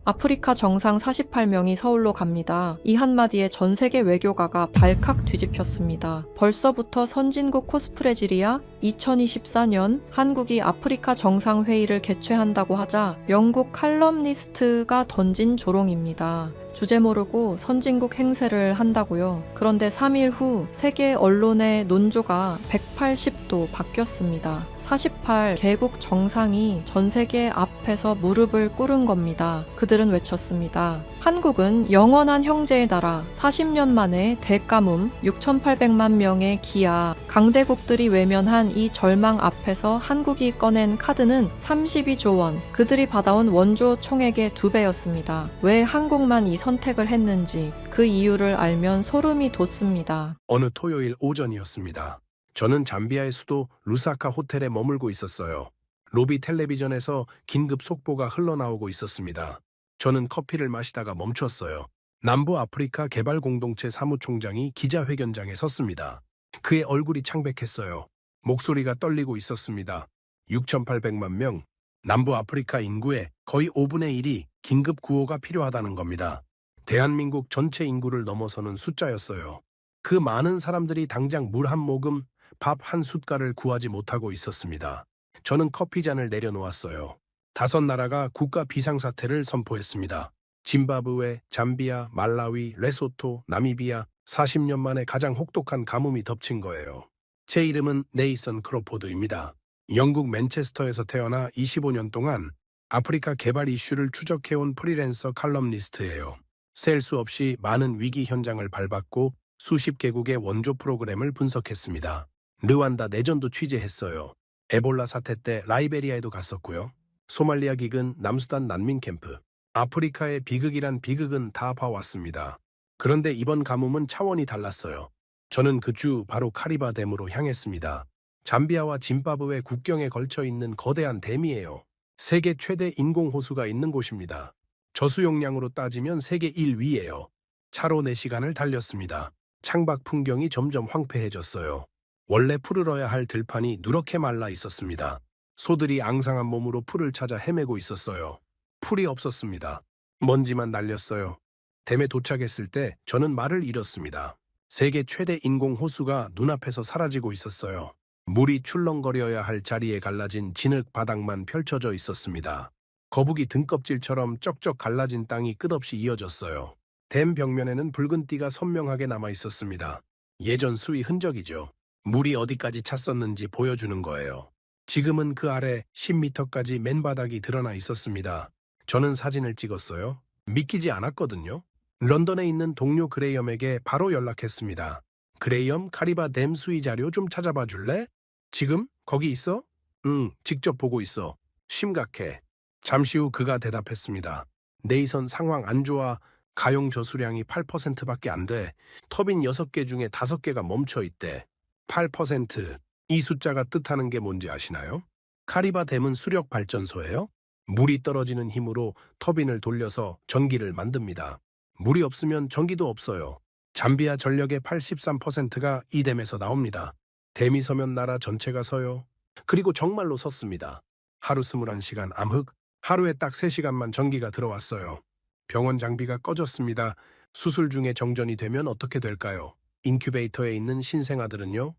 아프리카 정상 48명이 서울로 갑니다. 이 한마디에 전 세계 외교가가 발칵 뒤집혔습니다. 벌써부터 선진국 코스프레질이야? 2024년 한국이 아프리카 정상회의를 개최한다고 하자 영국 칼럼니스트가 던진 조롱입니다. 주제 모르고 선진국 행세를 한다고요. 그런데 3일 후 세계 언론의 논조가 180도 바뀌었습니다. 48개국 정상이 전 세계 앞에서 무릎을 꿇은 겁니다. 그들은 외쳤습니다. 한국은 영원한 형제의 나라, 40년 만에 대가뭄, 6,800만 명의 기아, 강대국들이 외면한 이 절망 앞에서 한국이 꺼낸 카드는 32조 원, 그들이 받아온 원조 총액의 2배였습니다. 왜 한국만 이 선택을 했는지 그 이유를 알면 소름이 돋습니다. 어느 토요일 오전이었습니다. 저는 잠비아의 수도 루사카 호텔에 머물고 있었어요. 로비 텔레비전에서 긴급 속보가 흘러나오고 있었습니다. 저는 커피를 마시다가 멈췄어요. 남부 아프리카 개발 공동체 사무총장이 기자회견장에 섰습니다. 그의 얼굴이 창백했어요. 목소리가 떨리고 있었습니다. 6,800만 명, 남부 아프리카 인구의 거의 5분의 1이 긴급 구호가 필요하다는 겁니다. 대한민국 전체 인구를 넘어서는 숫자였어요. 그 많은 사람들이 당장 물 한 모금, 밥 한 숟갈을 구하지 못하고 있었습니다. 저는 커피잔을 내려놓았어요. 5나라가 국가 비상사태를 선포했습니다. 짐바브웨, 잠비아, 말라위, 레소토, 나미비아, 40년 만에 가장 혹독한 가뭄이 덮친 거예요. 제 이름은 네이선 크로포드입니다. 영국 맨체스터에서 태어나 25년 동안 아프리카 개발 이슈를 추적해온 프리랜서 칼럼니스트예요. 셀 수 없이 많은 위기 현장을 밟았고 수십 개국의 원조 프로그램을 분석했습니다. 르완다 내전도 취재했어요. 에볼라 사태 때 라이베리아에도 갔었고요. 소말리아 기근, 남수단 난민 캠프. 아프리카의 비극이란 비극은 다 봐왔습니다. 그런데 이번 가뭄은 차원이 달랐어요. 저는 그 주 바로 카리바 댐으로 향했습니다. 잠비아와 짐바브웨 국경에 걸쳐 있는 거대한 댐이에요. 세계 최대 인공호수가 있는 곳입니다. 저수용량으로 따지면 세계 1위예요. 차로 4시간을 달렸습니다. 창밖 풍경이 점점 황폐해졌어요. 원래 푸르러야 할 들판이 누렇게 말라 있었습니다. 소들이 앙상한 몸으로 풀을 찾아 헤매고 있었어요. 풀이 없었습니다. 먼지만 날렸어요. 댐에 도착했을 때 저는 말을 잃었습니다. 세계 최대 인공호수가 눈앞에서 사라지고 있었어요. 물이 출렁거려야 할 자리에 갈라진 진흙 바닥만 펼쳐져 있었습니다. 거북이 등껍질처럼 쩍쩍 갈라진 땅이 끝없이 이어졌어요. 댐 벽면에는 붉은 띠가 선명하게 남아 있었습니다. 예전 수위 흔적이죠. 물이 어디까지 찼었는지 보여주는 거예요. 지금은 그 아래 10m까지 맨바닥이 드러나 있었습니다. 저는 사진을 찍었어요. 믿기지 않았거든요. 런던에 있는 동료 그레이엄에게 바로 연락했습니다. 그레이엄, 카리바 댐 수위 자료 좀 찾아봐 줄래? 지금? 거기 있어? 응, 직접 보고 있어. 심각해. 잠시 후 그가 대답했습니다. 네이선 상황 안 좋아. 가용 저수량이 8%밖에 안 돼. 터빈 6개 중에 5개가 멈춰 있대. 8%. 이 숫자가 뜻하는 게 뭔지 아시나요? 카리바 댐은 수력 발전소예요. 물이 떨어지는 힘으로 터빈을 돌려서 전기를 만듭니다. 물이 없으면 전기도 없어요. 잠비아 전력의 83%가 이 댐에서 나옵니다. 댐이 서면 나라 전체가 서요. 그리고 정말로 섰습니다. 하루 21시간 암흑, 하루에 딱 3시간만 전기가 들어왔어요. 병원 장비가 꺼졌습니다. 수술 중에 정전이 되면 어떻게 될까요? 인큐베이터에 있는 신생아들은요?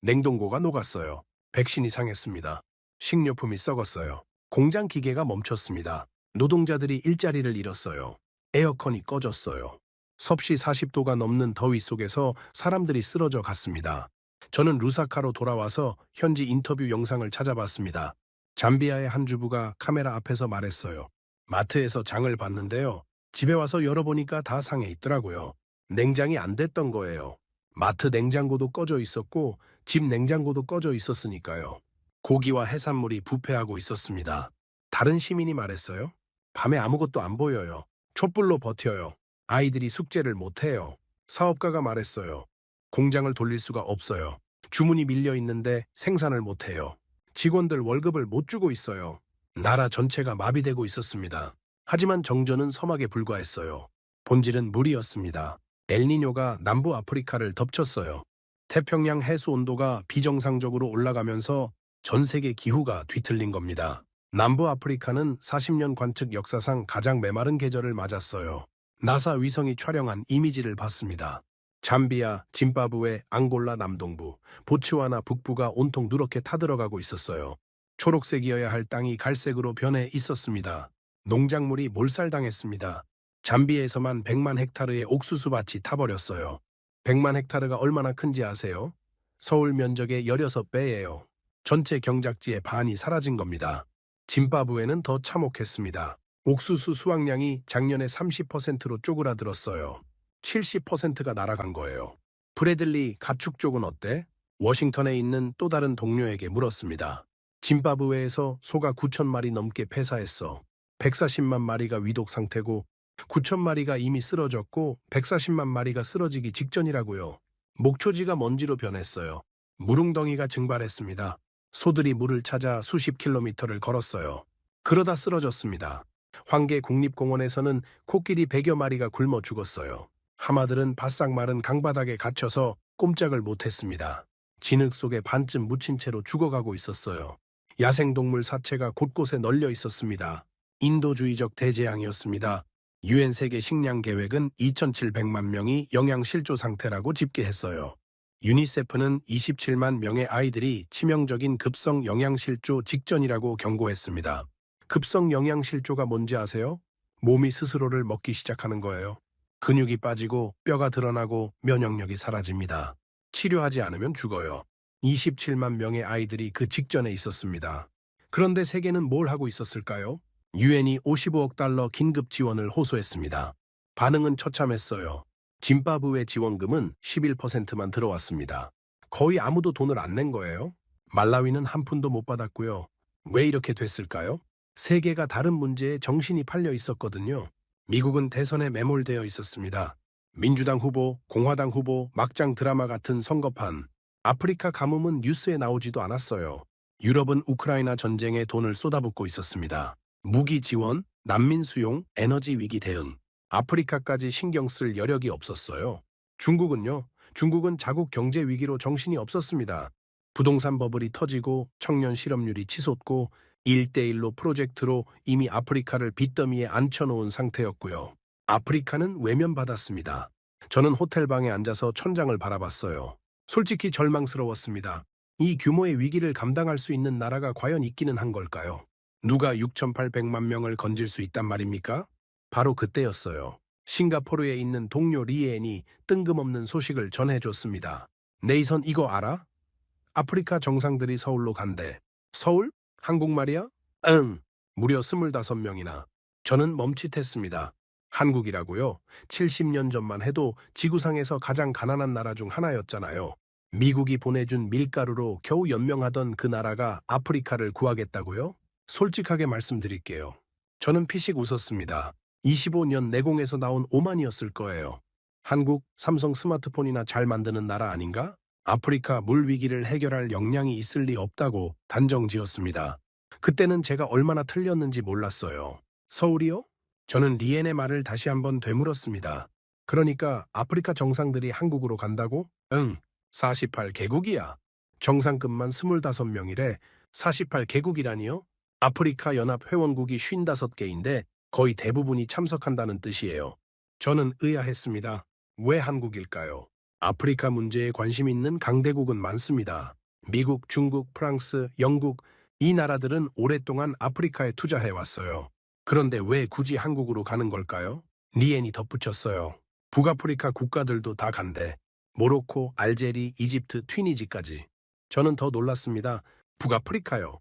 냉동고가 녹았어요. 백신이 상했습니다. 식료품이 썩었어요. 공장 기계가 멈췄습니다. 노동자들이 일자리를 잃었어요. 에어컨이 꺼졌어요. 섭씨 40도가 넘는 더위 속에서 사람들이 쓰러져 갔습니다. 저는 루사카로 돌아와서 현지 인터뷰 영상을 찾아봤습니다. 잠비아의 한 주부가 카메라 앞에서 말했어요. 마트에서 장을 봤는데요. 집에 와서 열어보니까 다 상해 있더라고요. 냉장이 안 됐던 거예요. 마트 냉장고도 꺼져 있었고 집 냉장고도 꺼져 있었으니까요. 고기와 해산물이 부패하고 있었습니다. 다른 시민이 말했어요. 밤에 아무것도 안 보여요. 촛불로 버텨요. 아이들이 숙제를 못해요. 사업가가 말했어요. 공장을 돌릴 수가 없어요. 주문이 밀려 있는데 생산을 못해요. 직원들 월급을 못 주고 있어요. 나라 전체가 마비되고 있었습니다. 하지만 정전은 서막에 불과했어요. 본질은 물이었습니다. 엘니뇨가 남부 아프리카를 덮쳤어요. 태평양 해수 온도가 비정상적으로 올라가면서 전 세계 기후가 뒤틀린 겁니다. 남부 아프리카는 40년 관측 역사상 가장 메마른 계절을 맞았어요. 나사 위성이 촬영한 이미지를 봤습니다. 잠비아, 짐바브웨, 앙골라 남동부, 보츠와나 북부가 온통 누렇게 타들어가고 있었어요. 초록색이어야 할 땅이 갈색으로 변해 있었습니다. 농작물이 몰살당했습니다. 잠비아에서만 100만 헥타르의 옥수수 밭이 타버렸어요. 100만 헥타르가 얼마나 큰지 아세요? 서울 면적의 16배예요. 전체 경작지의 반이 사라진 겁니다. 짐바브웨는 더 참혹했습니다. 옥수수 수확량이 작년에 30%로 쪼그라들었어요. 70%가 날아간 거예요. 브래들리 가축 쪽은 어때? 워싱턴에 있는 또 다른 동료에게 물었습니다. 짐바브웨에서 소가 9천 마리 넘게 폐사했어. 140만 마리가 위독 상태고 9천 마리가 이미 쓰러졌고 140만 마리가 쓰러지기 직전이라고요. 목초지가 먼지로 변했어요. 물웅덩이가 증발했습니다. 소들이 물을 찾아 수십 킬로미터를 걸었어요. 그러다 쓰러졌습니다. 황계 국립공원에서는 코끼리 100여 마리가 굶어 죽었어요. 하마들은 바싹 마른 강바닥에 갇혀서 꼼짝을 못했습니다. 진흙 속에 반쯤 묻힌 채로 죽어가고 있었어요. 야생동물 사체가 곳곳에 널려 있었습니다. 인도주의적 대재앙이었습니다. 유엔 세계 식량 계획은 2,700만 명이 영양실조 상태라고 집계했어요. 유니세프는 27만 명의 아이들이 치명적인 급성 영양실조 직전이라고 경고했습니다. 급성 영양실조가 뭔지 아세요? 몸이 스스로를 먹기 시작하는 거예요. 근육이 빠지고 뼈가 드러나고 면역력이 사라집니다. 치료하지 않으면 죽어요. 27만 명의 아이들이 그 직전에 있었습니다. 그런데 세계는 뭘 하고 있었을까요? 유엔이 55억 달러 긴급 지원을 호소했습니다. 반응은 처참했어요. 짐바브웨 지원금은 11%만 들어왔습니다. 거의 아무도 돈을 안 낸 거예요. 말라위는 한 푼도 못 받았고요. 왜 이렇게 됐을까요? 세계가 다른 문제에 정신이 팔려 있었거든요. 미국은 대선에 매몰되어 있었습니다. 민주당 후보, 공화당 후보, 막장 드라마 같은 선거판. 아프리카 가뭄은 뉴스에 나오지도 않았어요. 유럽은 우크라이나 전쟁에 돈을 쏟아붓고 있었습니다. 무기 지원, 난민 수용, 에너지 위기 대응. 아프리카까지 신경 쓸 여력이 없었어요. 중국은요? 중국은 자국 경제 위기로 정신이 없었습니다. 부동산 버블이 터지고 청년 실업률이 치솟고 1대1로 프로젝트로 이미 아프리카를 빚더미에 앉혀놓은 상태였고요. 아프리카는 외면받았습니다. 저는 호텔방에 앉아서 천장을 바라봤어요. 솔직히 절망스러웠습니다. 이 규모의 위기를 감당할 수 있는 나라가 과연 있기는 한 걸까요? 누가 6,800만 명을 건질 수 있단 말입니까? 바로 그때였어요. 싱가포르에 있는 동료 리엔이 뜬금없는 소식을 전해줬습니다. 네이선 이거 알아? 아프리카 정상들이 서울로 간대. 서울? 한국말이야? 응. 무려 25명이나. 저는 멈칫했습니다. 한국이라고요? 70년 전만 해도 지구상에서 가장 가난한 나라 중 하나였잖아요. 미국이 보내준 밀가루로 겨우 연명하던 그 나라가 아프리카를 구하겠다고요? 솔직하게 말씀드릴게요. 저는 피식 웃었습니다. 25년 내공에서 나온 오만이었을 거예요. 한국, 삼성 스마트폰이나 잘 만드는 나라 아닌가? 아프리카 물 위기를 해결할 역량이 있을 리 없다고 단정지었습니다. 그때는 제가 얼마나 틀렸는지 몰랐어요. 서울이요? 저는 리엔의 말을 다시 한번 되물었습니다. 그러니까 아프리카 정상들이 한국으로 간다고? 응, 48개국이야. 정상급만 25명이래. 48개국이라니요? 아프리카 연합 회원국이 55개인데 거의 대부분이 참석한다는 뜻이에요. 저는 의아했습니다. 왜 한국일까요? 아프리카 문제에 관심 있는 강대국은 많습니다. 미국, 중국, 프랑스, 영국, 이 나라들은 오랫동안 아프리카에 투자해왔어요. 그런데 왜 굳이 한국으로 가는 걸까요? 리엔이 덧붙였어요. 북아프리카 국가들도 다 간대. 모로코, 알제리, 이집트, 튀니지까지. 저는 더 놀랐습니다. 북아프리카요.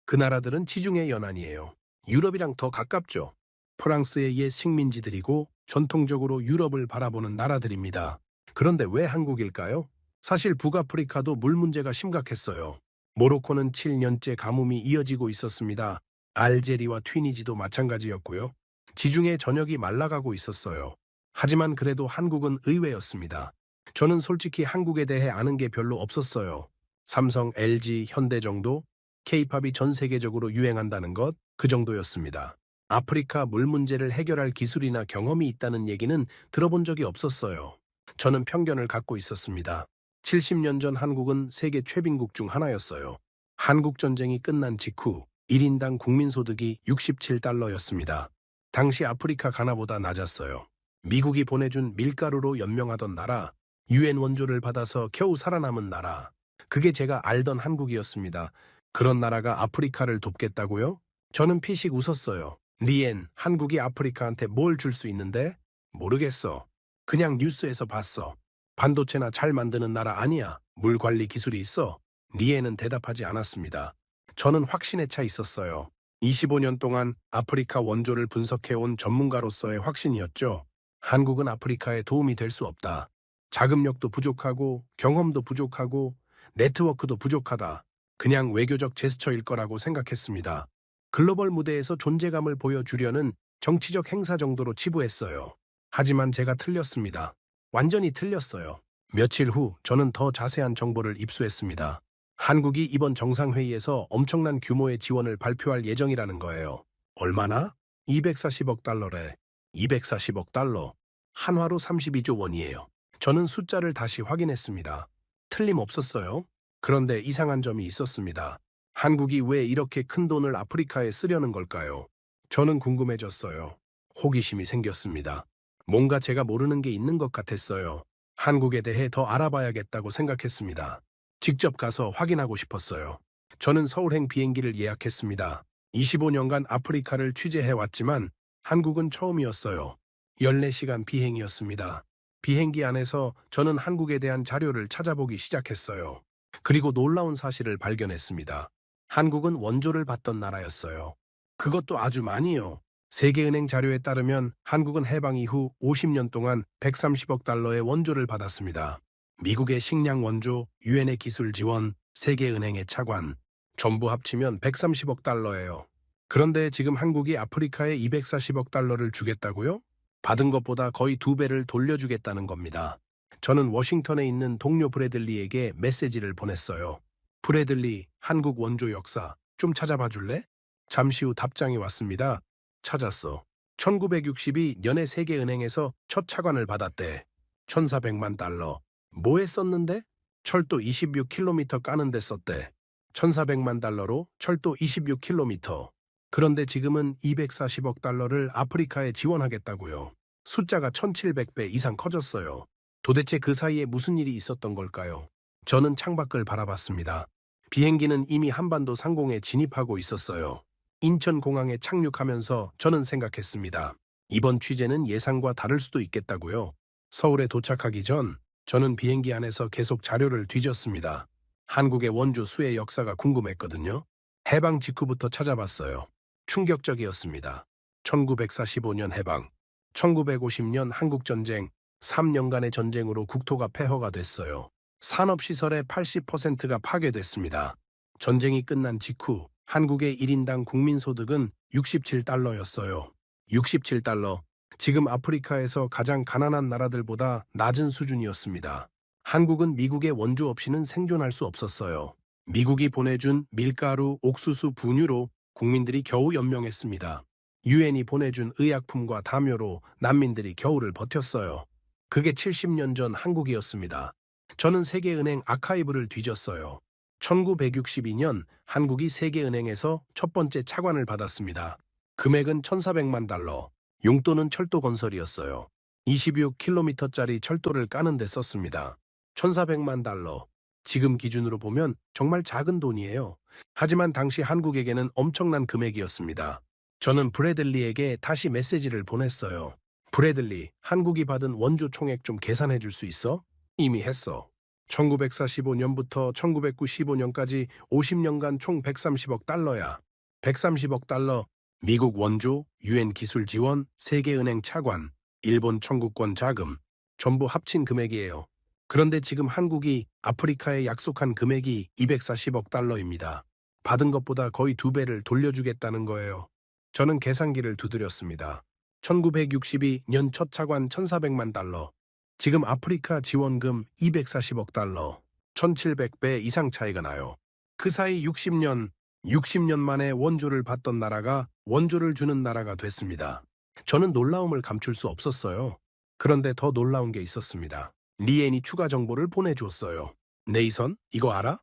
그 나라들은 지중해 연안이에요. 유럽이랑 더 가깝죠. 프랑스의 옛 식민지들이고 전통적으로 유럽을 바라보는 나라들입니다. 그런데 왜 한국일까요? 사실 북아프리카도 물 문제가 심각했어요. 모로코는 7년째 가뭄이 이어지고 있었습니다. 알제리와 튀니지도 마찬가지였고요. 지중해 전역이 말라가고 있었어요. 하지만 그래도 한국은 의외였습니다. 저는 솔직히 한국에 대해 아는 게 별로 없었어요. 삼성, LG, 현대 정도? K-팝이 전 세계적으로 유행한다는 것? 그 정도였습니다. 아프리카 물 문제를 해결할 기술이나 경험이 있다는 얘기는 들어본 적이 없었어요. 저는 편견을 갖고 있었습니다. 70년 전 한국은 세계 최빈국 중 하나였어요. 한국 전쟁이 끝난 직후 1인당 국민소득이 67달러였습니다. 당시 아프리카 가나보다 낮았어요. 미국이 보내준 밀가루로 연명하던 나라, 유엔 원조를 받아서 겨우 살아남은 나라. 그게 제가 알던 한국이었습니다. 그런 나라가 아프리카를 돕겠다고요? 저는 피식 웃었어요. 리엔, 한국이 아프리카한테 뭘 줄 수 있는데? 모르겠어. 그냥 뉴스에서 봤어. 반도체나 잘 만드는 나라 아니야. 물 관리 기술이 있어. 리엔은 대답하지 않았습니다. 저는 확신에 차 있었어요. 25년 동안 아프리카 원조를 분석해온 전문가로서의 확신이었죠. 한국은 아프리카에 도움이 될 수 없다. 자금력도 부족하고 경험도 부족하고 네트워크도 부족하다. 그냥 외교적 제스처일 거라고 생각했습니다. 글로벌 무대에서 존재감을 보여주려는 정치적 행사 정도로 치부했어요. 하지만 제가 틀렸습니다. 완전히 틀렸어요. 며칠 후 저는 더 자세한 정보를 입수했습니다. 한국이 이번 정상회의에서 엄청난 규모의 지원을 발표할 예정이라는 거예요. 얼마나? 240억 달러래. 240억 달러. 한화로 32조 원이에요. 저는 숫자를 다시 확인했습니다. 틀림없었어요. 그런데 이상한 점이 있었습니다. 한국이 왜 이렇게 큰 돈을 아프리카에 쓰려는 걸까요? 저는 궁금해졌어요. 호기심이 생겼습니다. 뭔가 제가 모르는 게 있는 것 같았어요. 한국에 대해 더 알아봐야겠다고 생각했습니다. 직접 가서 확인하고 싶었어요. 저는 서울행 비행기를 예약했습니다. 25년간 아프리카를 취재해왔지만 한국은 처음이었어요. 14시간 비행이었습니다. 비행기 안에서 저는 한국에 대한 자료를 찾아보기 시작했어요. 그리고 놀라운 사실을 발견했습니다. 한국은 원조를 받던 나라였어요. 그것도 아주 많이요. 세계은행 자료에 따르면 한국은 해방 이후 50년 동안 130억 달러의 원조를 받았습니다. 미국의 식량 원조, 유엔의 기술 지원, 세계은행의 차관, 전부 합치면 130억 달러예요. 그런데 지금 한국이 아프리카에 240억 달러를 주겠다고요? 받은 것보다 거의 2배를 돌려주겠다는 겁니다. 저는 워싱턴에 있는 동료 브래들리에게 메시지를 보냈어요. 브래들리, 한국 원조 역사 좀 찾아봐 줄래? 잠시 후 답장이 왔습니다. 찾았어. 1962년에 세계은행에서 첫 차관을 받았대. 1,400만 달러. 뭐에 썼는데? 철도 26km 까는데 썼대. 1,400만 달러로 철도 26km. 그런데 지금은 240억 달러를 아프리카에 지원하겠다고요. 숫자가 1,700배 이상 커졌어요. 도대체 그 사이에 무슨 일이 있었던 걸까요? 저는 창밖을 바라봤습니다. 비행기는 이미 한반도 상공에 진입하고 있었어요. 인천공항에 착륙하면서 저는 생각했습니다. 이번 취재는 예상과 다를 수도 있겠다고요. 서울에 도착하기 전 저는 비행기 안에서 계속 자료를 뒤졌습니다. 한국의 원조 수의 역사가 궁금했거든요. 해방 직후부터 찾아봤어요. 충격적이었습니다. 1945년 해방, 1950년 한국전쟁, 3년간의 전쟁으로 국토가 폐허가 됐어요. 산업시설의 80%가 파괴됐습니다. 전쟁이 끝난 직후 한국의 1인당 국민소득은 67달러였어요. 67달러. 지금 아프리카에서 가장 가난한 나라들보다 낮은 수준이었습니다. 한국은 미국의 원조 없이는 생존할 수 없었어요. 미국이 보내준 밀가루, 옥수수, 분유로 국민들이 겨우 연명했습니다. 유엔이 보내준 의약품과 담요로 난민들이 겨울을 버텼어요. 그게 70년 전 한국이었습니다. 저는 세계은행 아카이브를 뒤졌어요. 1962년 한국이 세계은행에서 첫 번째 차관을 받았습니다. 금액은 1,400만 달러. 용도는 철도 건설이었어요. 26km짜리 철도를 까는 데 썼습니다. 1,400만 달러. 지금 기준으로 보면 정말 작은 돈이에요. 하지만 당시 한국에게는 엄청난 금액이었습니다. 저는 브래들리에게 다시 메시지를 보냈어요. 브래들리, 한국이 받은 원조 총액 좀 계산해 줄 수 있어? 이미 했어. 1945년부터 1995년까지 50년간 총 130억 달러야. 130억 달러. 미국 원조, 유엔 기술 지원, 세계은행 차관, 일본 청구권 자금, 전부 합친 금액이에요. 그런데 지금 한국이 아프리카에 약속한 금액이 240억 달러입니다. 받은 것보다 거의 2배를 돌려주겠다는 거예요. 저는 계산기를 두드렸습니다. 1962년 첫 차관 1,400만 달러. 지금 아프리카 지원금 240억 달러. 1,700배 이상 차이가 나요. 그 사이 60년 만에 원조를 받던 나라가 원조를 주는 나라가 됐습니다. 저는 놀라움을 감출 수 없었어요. 그런데 더 놀라운 게 있었습니다. 리엔이 추가 정보를 보내줬어요. 네이선, 이거 알아?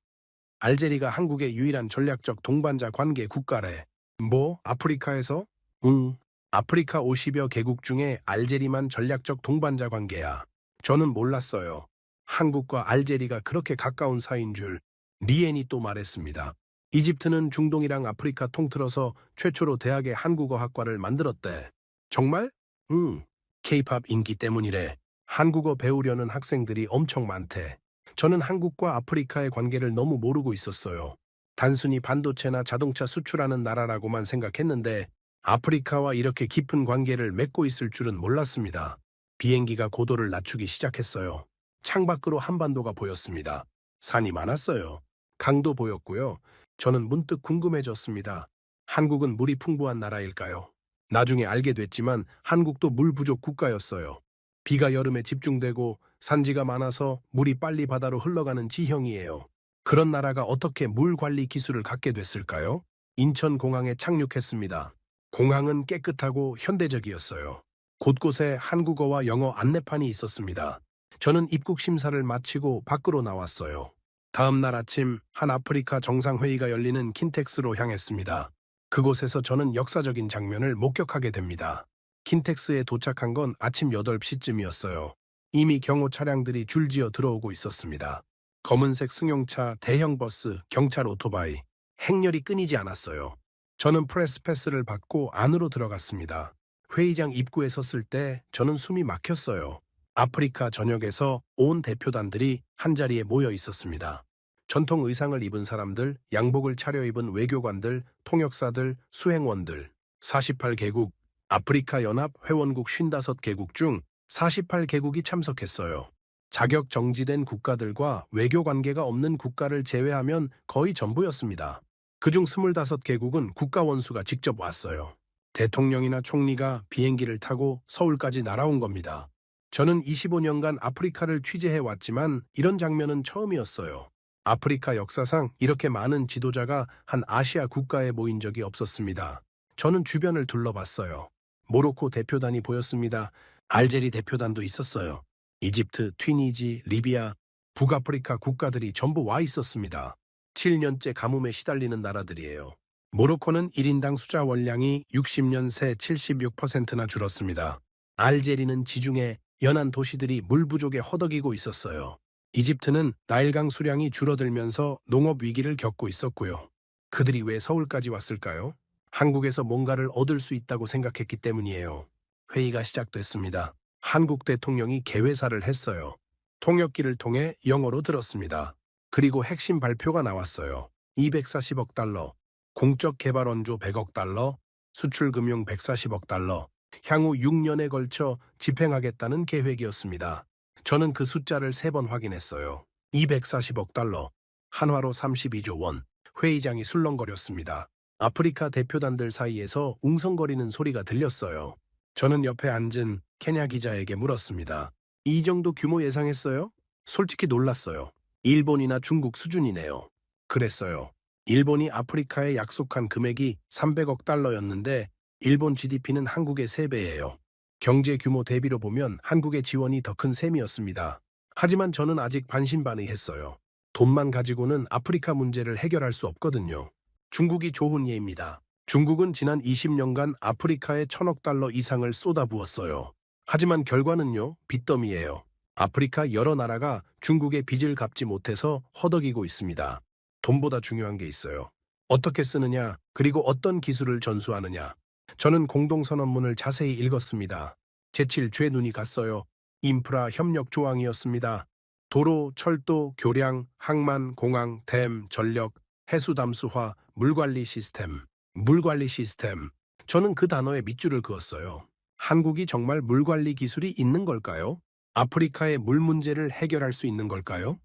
알제리가 한국의 유일한 전략적 동반자 관계 국가래. 뭐? 아프리카에서? 응. 아프리카 50여 개국 중에 알제리만 전략적 동반자 관계야. 저는 몰랐어요. 한국과 알제리가 그렇게 가까운 사이인 줄. 리엔이 또 말했습니다. 이집트는 중동이랑 아프리카 통틀어서 최초로 대학의 한국어 학과를 만들었대. 정말? 응. 케이팝 인기 때문이래. 한국어 배우려는 학생들이 엄청 많대. 저는 한국과 아프리카의 관계를 너무 모르고 있었어요. 단순히 반도체나 자동차 수출하는 나라라고만 생각했는데 아프리카와 이렇게 깊은 관계를 맺고 있을 줄은 몰랐습니다. 비행기가 고도를 낮추기 시작했어요. 창밖으로 한반도가 보였습니다. 산이 많았어요. 강도 보였고요. 저는 문득 궁금해졌습니다. 한국은 물이 풍부한 나라일까요? 나중에 알게 됐지만 한국도 물 부족 국가였어요. 비가 여름에 집중되고 산지가 많아서 물이 빨리 바다로 흘러가는 지형이에요. 그런 나라가 어떻게 물 관리 기술을 갖게 됐을까요? 인천공항에 착륙했습니다. 공항은 깨끗하고 현대적이었어요. 곳곳에 한국어와 영어 안내판이 있었습니다. 저는 입국 심사를 마치고 밖으로 나왔어요. 다음 날 아침 한 아프리카 정상회의가 열리는 킨텍스로 향했습니다. 그곳에서 저는 역사적인 장면을 목격하게 됩니다. 킨텍스에 도착한 건 아침 8시쯤이었어요. 이미 경호 차량들이 줄지어 들어오고 있었습니다. 검은색 승용차, 대형 버스, 경찰 오토바이, 행렬이 끊이지 않았어요. 저는 프레스 패스를 받고 안으로 들어갔습니다. 회의장 입구에 섰을 때 저는 숨이 막혔어요. 아프리카 전역에서 온 대표단들이 한자리에 모여 있었습니다. 전통 의상을 입은 사람들, 양복을 차려입은 외교관들, 통역사들, 수행원들, 48개국, 아프리카 연합 회원국 55개국 중 48개국이 참석했어요. 자격 정지된 국가들과 외교 관계가 없는 국가를 제외하면 거의 전부였습니다. 그중 25개국은 국가 원수가 직접 왔어요. 대통령이나 총리가 비행기를 타고 서울까지 날아온 겁니다. 저는 25년간 아프리카를 취재해 왔지만 이런 장면은 처음이었어요. 아프리카 역사상 이렇게 많은 지도자가 한 아시아 국가에 모인 적이 없었습니다. 저는 주변을 둘러봤어요. 모로코 대표단이 보였습니다. 알제리 대표단도 있었어요. 이집트, 튀니지, 리비아, 북아프리카 국가들이 전부 와 있었습니다. 7년째 가뭄에 시달리는 나라들이에요. 모로코는 1인당 수자 원량이 60년 새 76%나 줄었습니다. 알제리는 지중해 연안 도시들이 물 부족에 허덕이고 있었어요. 이집트는 나일강 수량이 줄어들면서 농업 위기를 겪고 있었고요. 그들이 왜 서울까지 왔을까요? 한국에서 뭔가를 얻을 수 있다고 생각했기 때문이에요. 회의가 시작됐습니다. 한국 대통령이 개회사를 했어요. 통역기를 통해 영어로 들었습니다. 그리고 핵심 발표가 나왔어요. 240억 달러, 공적 개발 원조 100억 달러, 수출 금융 140억 달러, 향후 6년에 걸쳐 집행하겠다는 계획이었습니다. 저는 그 숫자를 3번 확인했어요. 240억 달러, 한화로 32조 원. 회의장이 술렁거렸습니다. 아프리카 대표단들 사이에서 웅성거리는 소리가 들렸어요. 저는 옆에 앉은 케냐 기자에게 물었습니다. 이 정도 규모 예상했어요? 솔직히 놀랐어요. 일본이나 중국 수준이네요. 그랬어요. 일본이 아프리카에 약속한 금액이 300억 달러였는데 일본 GDP는 한국의 3배예요. 경제 규모 대비로 보면 한국의 지원이 더 큰 셈이었습니다. 하지만 저는 아직 반신반의했어요. 돈만 가지고는 아프리카 문제를 해결할 수 없거든요. 중국이 좋은 예입니다. 중국은 지난 20년간 아프리카에 1,000억 달러 이상을 쏟아부었어요. 하지만 결과는요, 빚더미예요. 아프리카 여러 나라가 중국의 빚을 갚지 못해서 허덕이고 있습니다. 돈보다 중요한 게 있어요. 어떻게 쓰느냐, 그리고 어떤 기술을 전수하느냐. 저는 공동선언문을 자세히 읽었습니다. 제칠 죄 눈이 갔어요. 인프라 협력 조항이었습니다. 도로, 철도, 교량, 항만, 공항, 댐, 전력, 해수 담수화, 물관리 시스템. 물관리 시스템. 저는 그 단어에 밑줄을 그었어요. 한국이 정말 물관리 기술이 있는 걸까요? 아프리카의 물 문제를 해결할 수 있는 걸까요?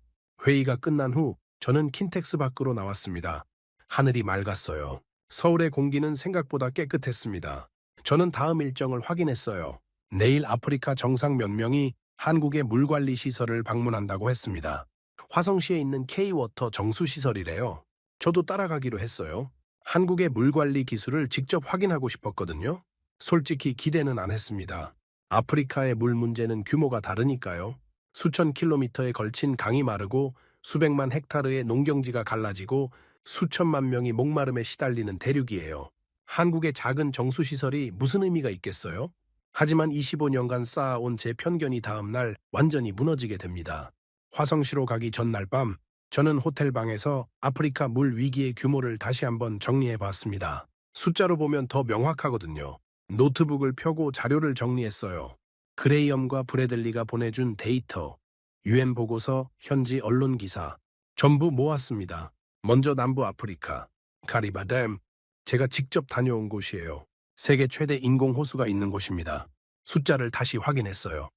회의가 끝난 후 저는 킨텍스 밖으로 나왔습니다. 하늘이 맑았어요. 서울의 공기는 생각보다 깨끗했습니다. 저는 다음 일정을 확인했어요. 내일 아프리카 정상 몇 명이 한국의 물관리 시설을 방문한다고 했습니다. 화성시에 있는 K-워터 정수시설이래요. 저도 따라가기로 했어요. 한국의 물관리 기술을 직접 확인하고 싶었거든요. 솔직히 기대는 안 했습니다. 아프리카의 물 문제는 규모가 다르니까요. 수천 킬로미터에 걸친 강이 마르고 수백만 헥타르의 농경지가 갈라지고 수천만 명이 목마름에 시달리는 대륙이에요. 한국의 작은 정수시설이 무슨 의미가 있겠어요? 하지만 25년간 쌓아온 제 편견이 다음 날 완전히 무너지게 됩니다. 화성시로 가기 전날 밤, 저는 호텔 방에서 아프리카 물 위기의 규모를 다시 한번 정리해 봤습니다. 숫자로 보면 더 명확하거든요. 노트북을 펴고 자료를 정리했어요. 그레이엄과 브래들리가 보내준 데이터, UN 보고서, 현지 언론 기사, 전부 모았습니다. 먼저 남부 아프리카, 카리바 댐, 제가 직접 다녀온 곳이에요. 세계 최대 인공 호수가 있는 곳입니다. 숫자를 다시 확인했어요.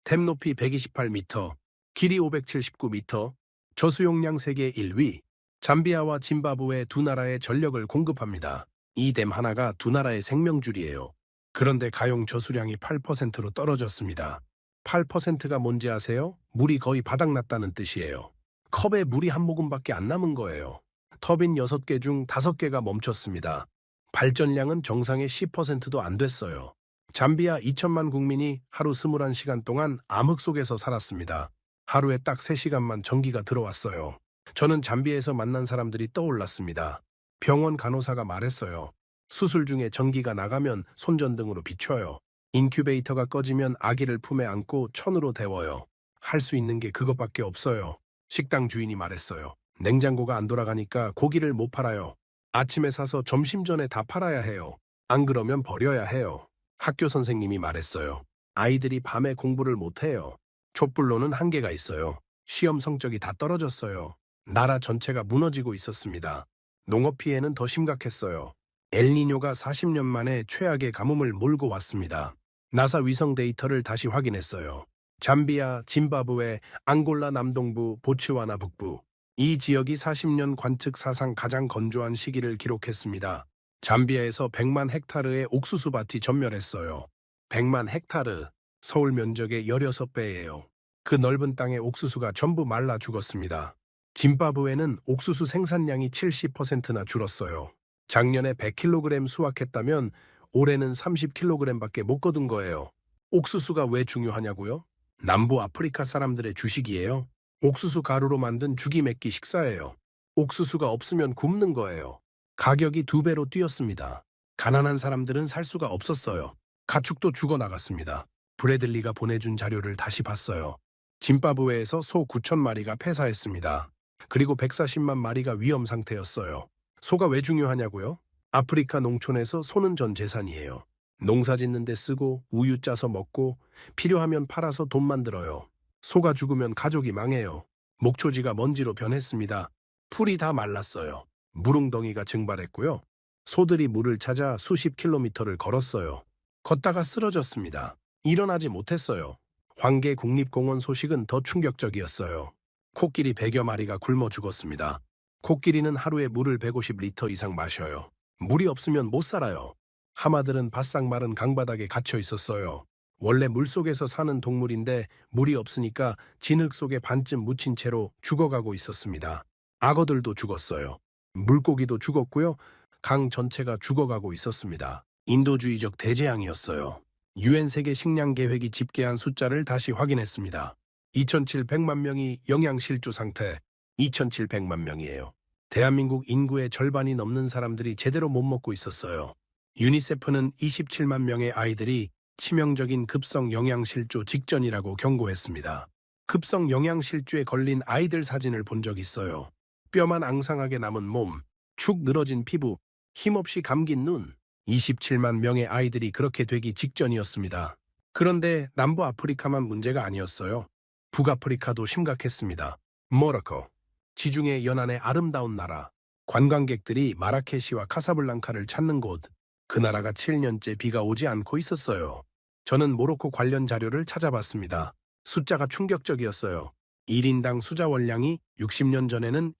댐 높이 128m, 길이 579m, 저수용량 세계 1위, 잠비아와 짐바브웨 두 나라의 전력을 공급합니다. 이 댐 하나가 두 나라의 생명줄이에요. 그런데 가용 저수량이 8%로 떨어졌습니다. 8%가 뭔지 아세요? 물이 거의 바닥났다는 뜻이에요. 컵에 물이 한 모금밖에 안 남은 거예요. 터빈 6개 중 5개가 멈췄습니다. 발전량은 정상의 10%도 안 됐어요. 잠비아 2천만 국민이 하루 21시간 동안 암흑 속에서 살았습니다. 하루에 딱 3시간만 전기가 들어왔어요. 저는 잠비아에서 만난 사람들이 떠올랐습니다. 병원 간호사가 말했어요. 수술 중에 전기가 나가면 손전등으로 비춰요. 인큐베이터가 꺼지면 아기를 품에 안고 천으로 데워요. 할 수 있는 게 그것밖에 없어요. 식당 주인이 말했어요. 냉장고가 안 돌아가니까 고기를 못 팔아요. 아침에 사서 점심 전에 다 팔아야 해요. 안 그러면 버려야 해요. 학교 선생님이 말했어요. 아이들이 밤에 공부를 못 해요. 촛불로는 한계가 있어요. 시험 성적이 다 떨어졌어요. 나라 전체가 무너지고 있었습니다. 농업 피해는 더 심각했어요. 엘니뇨가 40년 만에 최악의 가뭄을 몰고 왔습니다. 나사 위성 데이터를 다시 확인했어요. 잠비아, 짐바브웨, 앙골라 남동부, 보츠와나 북부. 이 지역이 40년 관측 사상 가장 건조한 시기를 기록했습니다. 잠비아에서 100만 헥타르의 옥수수 밭이 전멸했어요. 100만 헥타르, 서울 면적의 16배예요. 그 넓은 땅의 옥수수가 전부 말라 죽었습니다. 짐바브웨는 옥수수 생산량이 70%나 줄었어요. 작년에 100kg 수확했다면 올해는 30kg밖에 못 거둔 거예요. 옥수수가 왜 중요하냐고요? 남부 아프리카 사람들의 주식이에요. 옥수수 가루로 만든 죽이 맺기 식사예요. 옥수수가 없으면 굶는 거예요. 가격이 2배로 뛰었습니다. 가난한 사람들은 살 수가 없었어요. 가축도 죽어나갔습니다. 브래들리가 보내준 자료를 다시 봤어요. 짐바브웨에서 소 9천 마리가 폐사했습니다. 그리고 140만 마리가 위험 상태였어요. 소가 왜 중요하냐고요? 아프리카 농촌에서 소는 전 재산이에요. 농사 짓는 데 쓰고 우유 짜서 먹고 필요하면 팔아서 돈 만들어요. 소가 죽으면 가족이 망해요. 목초지가 먼지로 변했습니다. 풀이 다 말랐어요. 무릉덩이가 증발했고요. 소들이 물을 찾아 수십 킬로미터를 걸었어요. 걷다가 쓰러졌습니다. 일어나지 못했어요. 황계 국립공원 소식은 더 충격적이었어요. 코끼리 100여 마리가 굶어 죽었습니다. 코끼리는 하루에 물을 150리터 이상 마셔요. 물이 없으면 못 살아요. 하마들은 바싹 마른 강바닥에 갇혀 있었어요. 원래 물속에서 사는 동물인데 물이 없으니까 진흙 속에 반쯤 묻힌 채로 죽어가고 있었습니다. 악어들도 죽었어요. 물고기도 죽었고요. 강 전체가 죽어가고 있었습니다. 인도주의적 대재앙이었어요. UN 세계 식량 계획이 집계한 숫자를 다시 확인했습니다. 2,700만 명이 영양실조 상태, 2,700만 명이에요. 대한민국 인구의 절반이 넘는 사람들이 제대로 못 먹고 있었어요. 유니세프는 27만 명의 아이들이 치명적인 급성 영양실조 직전이라고 경고했습니다. 급성 영양실조에 걸린 아이들 사진을 본 적 있어요. 뼈만 앙상하게 남은 몸, 축 늘어진 피부, 힘없이 감긴 눈. 27만 명의 아이들이 그렇게 되기 직전이었습니다. 그런데 남부 아프리카만 문제가 아니었어요. 북아프리카도 심각했습니다. 모로코, 지중해 연안의 아름다운 나라. 관광객들이 마라케시와 카사블랑카를 찾는 곳. 그 나라가 7년째 비가 오지 않고 있었어요. 저는 모로코 관련 자료를 찾아봤습니다. 숫자가 충격적이었어요. 1인당 수자원량이 60년 전에는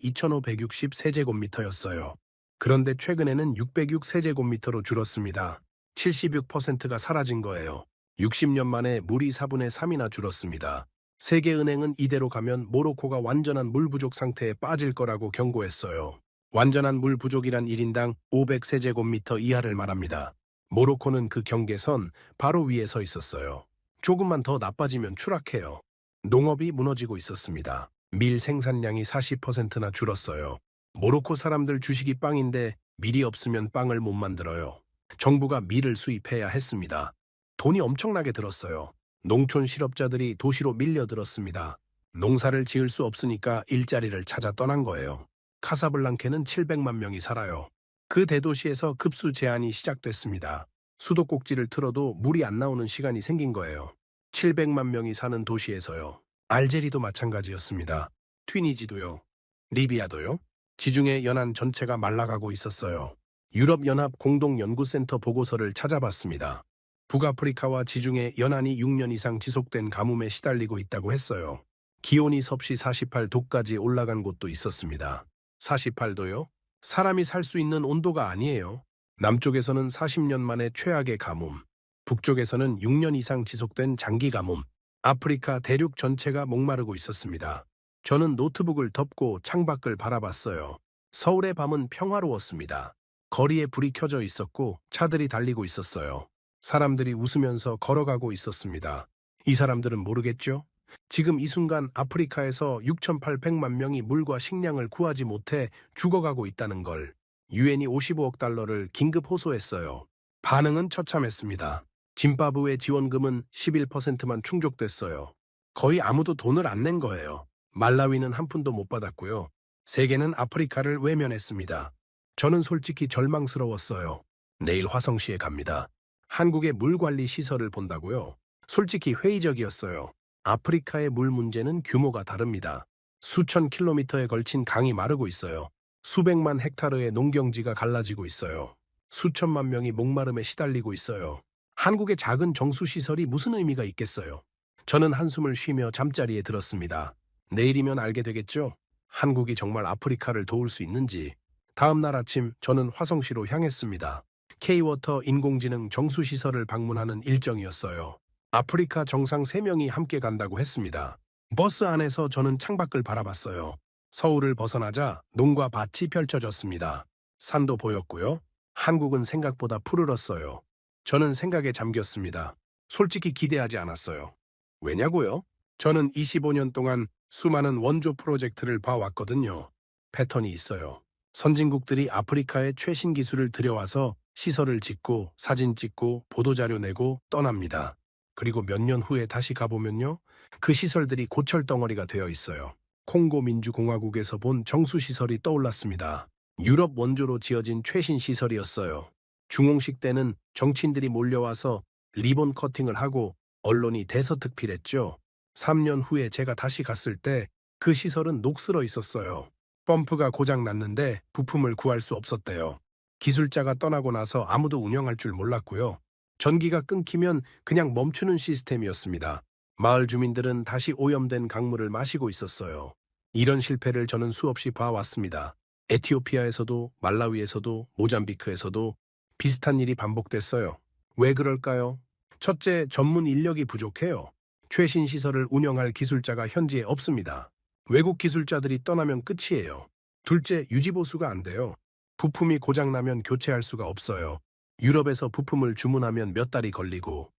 2,560세제곱미터였어요. 그런데 최근에는 606세제곱미터로 줄었습니다. 76%가 사라진 거예요. 60년 만에 물이 4분의 3이나 줄었습니다. 세계은행은 이대로 가면 모로코가 완전한 물 부족 상태에 빠질 거라고 경고했어요. 완전한 물 부족이란 1인당 500세제곱미터 이하를 말합니다. 모로코는 그 경계선 바로 위에 서 있었어요. 조금만 더 나빠지면 추락해요. 농업이 무너지고 있었습니다. 밀 생산량이 40%나 줄었어요. 모로코 사람들 주식이 빵인데 밀이 없으면 빵을 못 만들어요. 정부가 밀을 수입해야 했습니다. 돈이 엄청나게 들었어요. 농촌 실업자들이 도시로 밀려들었습니다. 농사를 지을 수 없으니까 일자리를 찾아 떠난 거예요. 카사블랑케는 700만 명이 살아요. 그 대도시에서 급수 제한이 시작됐습니다. 수도꼭지를 틀어도 물이 안 나오는 시간이 생긴 거예요. 700만 명이 사는 도시에서요. 알제리도 마찬가지였습니다. 튀니지도요. 리비아도요. 지중해 연안 전체가 말라가고 있었어요. 유럽연합 공동연구센터 보고서를 찾아봤습니다. 북아프리카와 지중해 연안이 6년 이상 지속된 가뭄에 시달리고 있다고 했어요. 기온이 섭씨 48도까지 올라간 곳도 있었습니다. 48도요? 사람이 살 수 있는 온도가 아니에요. 남쪽에서는 40년 만에 최악의 가뭄, 북쪽에서는 6년 이상 지속된 장기 가뭄, 아프리카 대륙 전체가 목마르고 있었습니다. 저는 노트북을 덮고 창밖을 바라봤어요. 서울의 밤은 평화로웠습니다. 거리에 불이 켜져 있었고 차들이 달리고 있었어요. 사람들이 웃으면서 걸어가고 있었습니다. 이 사람들은 모르겠죠? 지금 이 순간 아프리카에서 6,800만 명이 물과 식량을 구하지 못해 죽어가고 있다는 걸. 유엔이 55억 달러를 긴급 호소했어요. 반응은 처참했습니다. 짐바브웨 지원금은 11%만 충족됐어요. 거의 아무도 돈을 안 낸 거예요. 말라위는 한 푼도 못 받았고요. 세계는 아프리카를 외면했습니다. 저는 솔직히 절망스러웠어요. 내일 화성시에 갑니다. 한국의 물관리 시설을 본다고요? 솔직히 회의적이었어요. 아프리카의 물 문제는 규모가 다릅니다. 수천 킬로미터에 걸친 강이 마르고 있어요. 수백만 헥타르의 농경지가 갈라지고 있어요. 수천만 명이 목마름에 시달리고 있어요. 한국의 작은 정수시설이 무슨 의미가 있겠어요? 저는 한숨을 쉬며 잠자리에 들었습니다. 내일이면 알게 되겠죠? 한국이 정말 아프리카를 도울 수 있는지. 다음 날 아침 저는 화성시로 향했습니다. K-워터 인공지능 정수시설을 방문하는 일정이었어요. 아프리카 정상 3명이 함께 간다고 했습니다. 버스 안에서 저는 창밖을 바라봤어요. 서울을 벗어나자 논과 밭이 펼쳐졌습니다. 산도 보였고요. 한국은 생각보다 푸르렀어요. 저는 생각에 잠겼습니다. 솔직히 기대하지 않았어요. 왜냐고요? 저는 25년 동안 수많은 원조 프로젝트를 봐왔거든요. 패턴이 있어요. 선진국들이 아프리카의 최신 기술을 들여와서 시설을 짓고 사진 찍고 보도자료 내고 떠납니다. 그리고 몇 년 후에 다시 가보면요. 그 시설들이 고철덩어리가 되어 있어요. 콩고 민주공화국에서 본 정수시설이 떠올랐습니다. 유럽 원조로 지어진 최신 시설이었어요. 중홍식 때는 정치인들이 몰려와서 리본 커팅을 하고 언론이 대서특필했죠. 3년 후에 제가 다시 갔을 때 그 시설은 녹슬어 있었어요. 펌프가 고장 났는데 부품을 구할 수 없었대요. 기술자가 떠나고 나서 아무도 운영할 줄 몰랐고요. 전기가 끊기면 그냥 멈추는 시스템이었습니다. 마을 주민들은 다시 오염된 강물을 마시고 있었어요. 이런 실패를 저는 수없이 봐왔습니다. 에티오피아에서도 말라위에서도 모잠비크에서도 비슷한 일이 반복됐어요. 왜 그럴까요? 첫째, 전문 인력이 부족해요. 최신 시설을 운영할 기술자가 현지에 없습니다. 외국 기술자들이 떠나면 끝이에요. 둘째, 유지보수가 안 돼요. 부품이 고장나면 교체할 수가 없어요. 유럽에서 부품을 주문하면 몇 달이 걸리고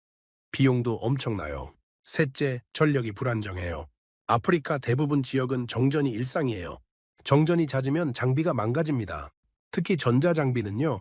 비용도 엄청나요. 셋째, 전력이 불안정해요. 아프리카 대부분 지역은 정전이 일상이에요. 정전이 잦으면 장비가 망가집니다. 특히 전자장비는요.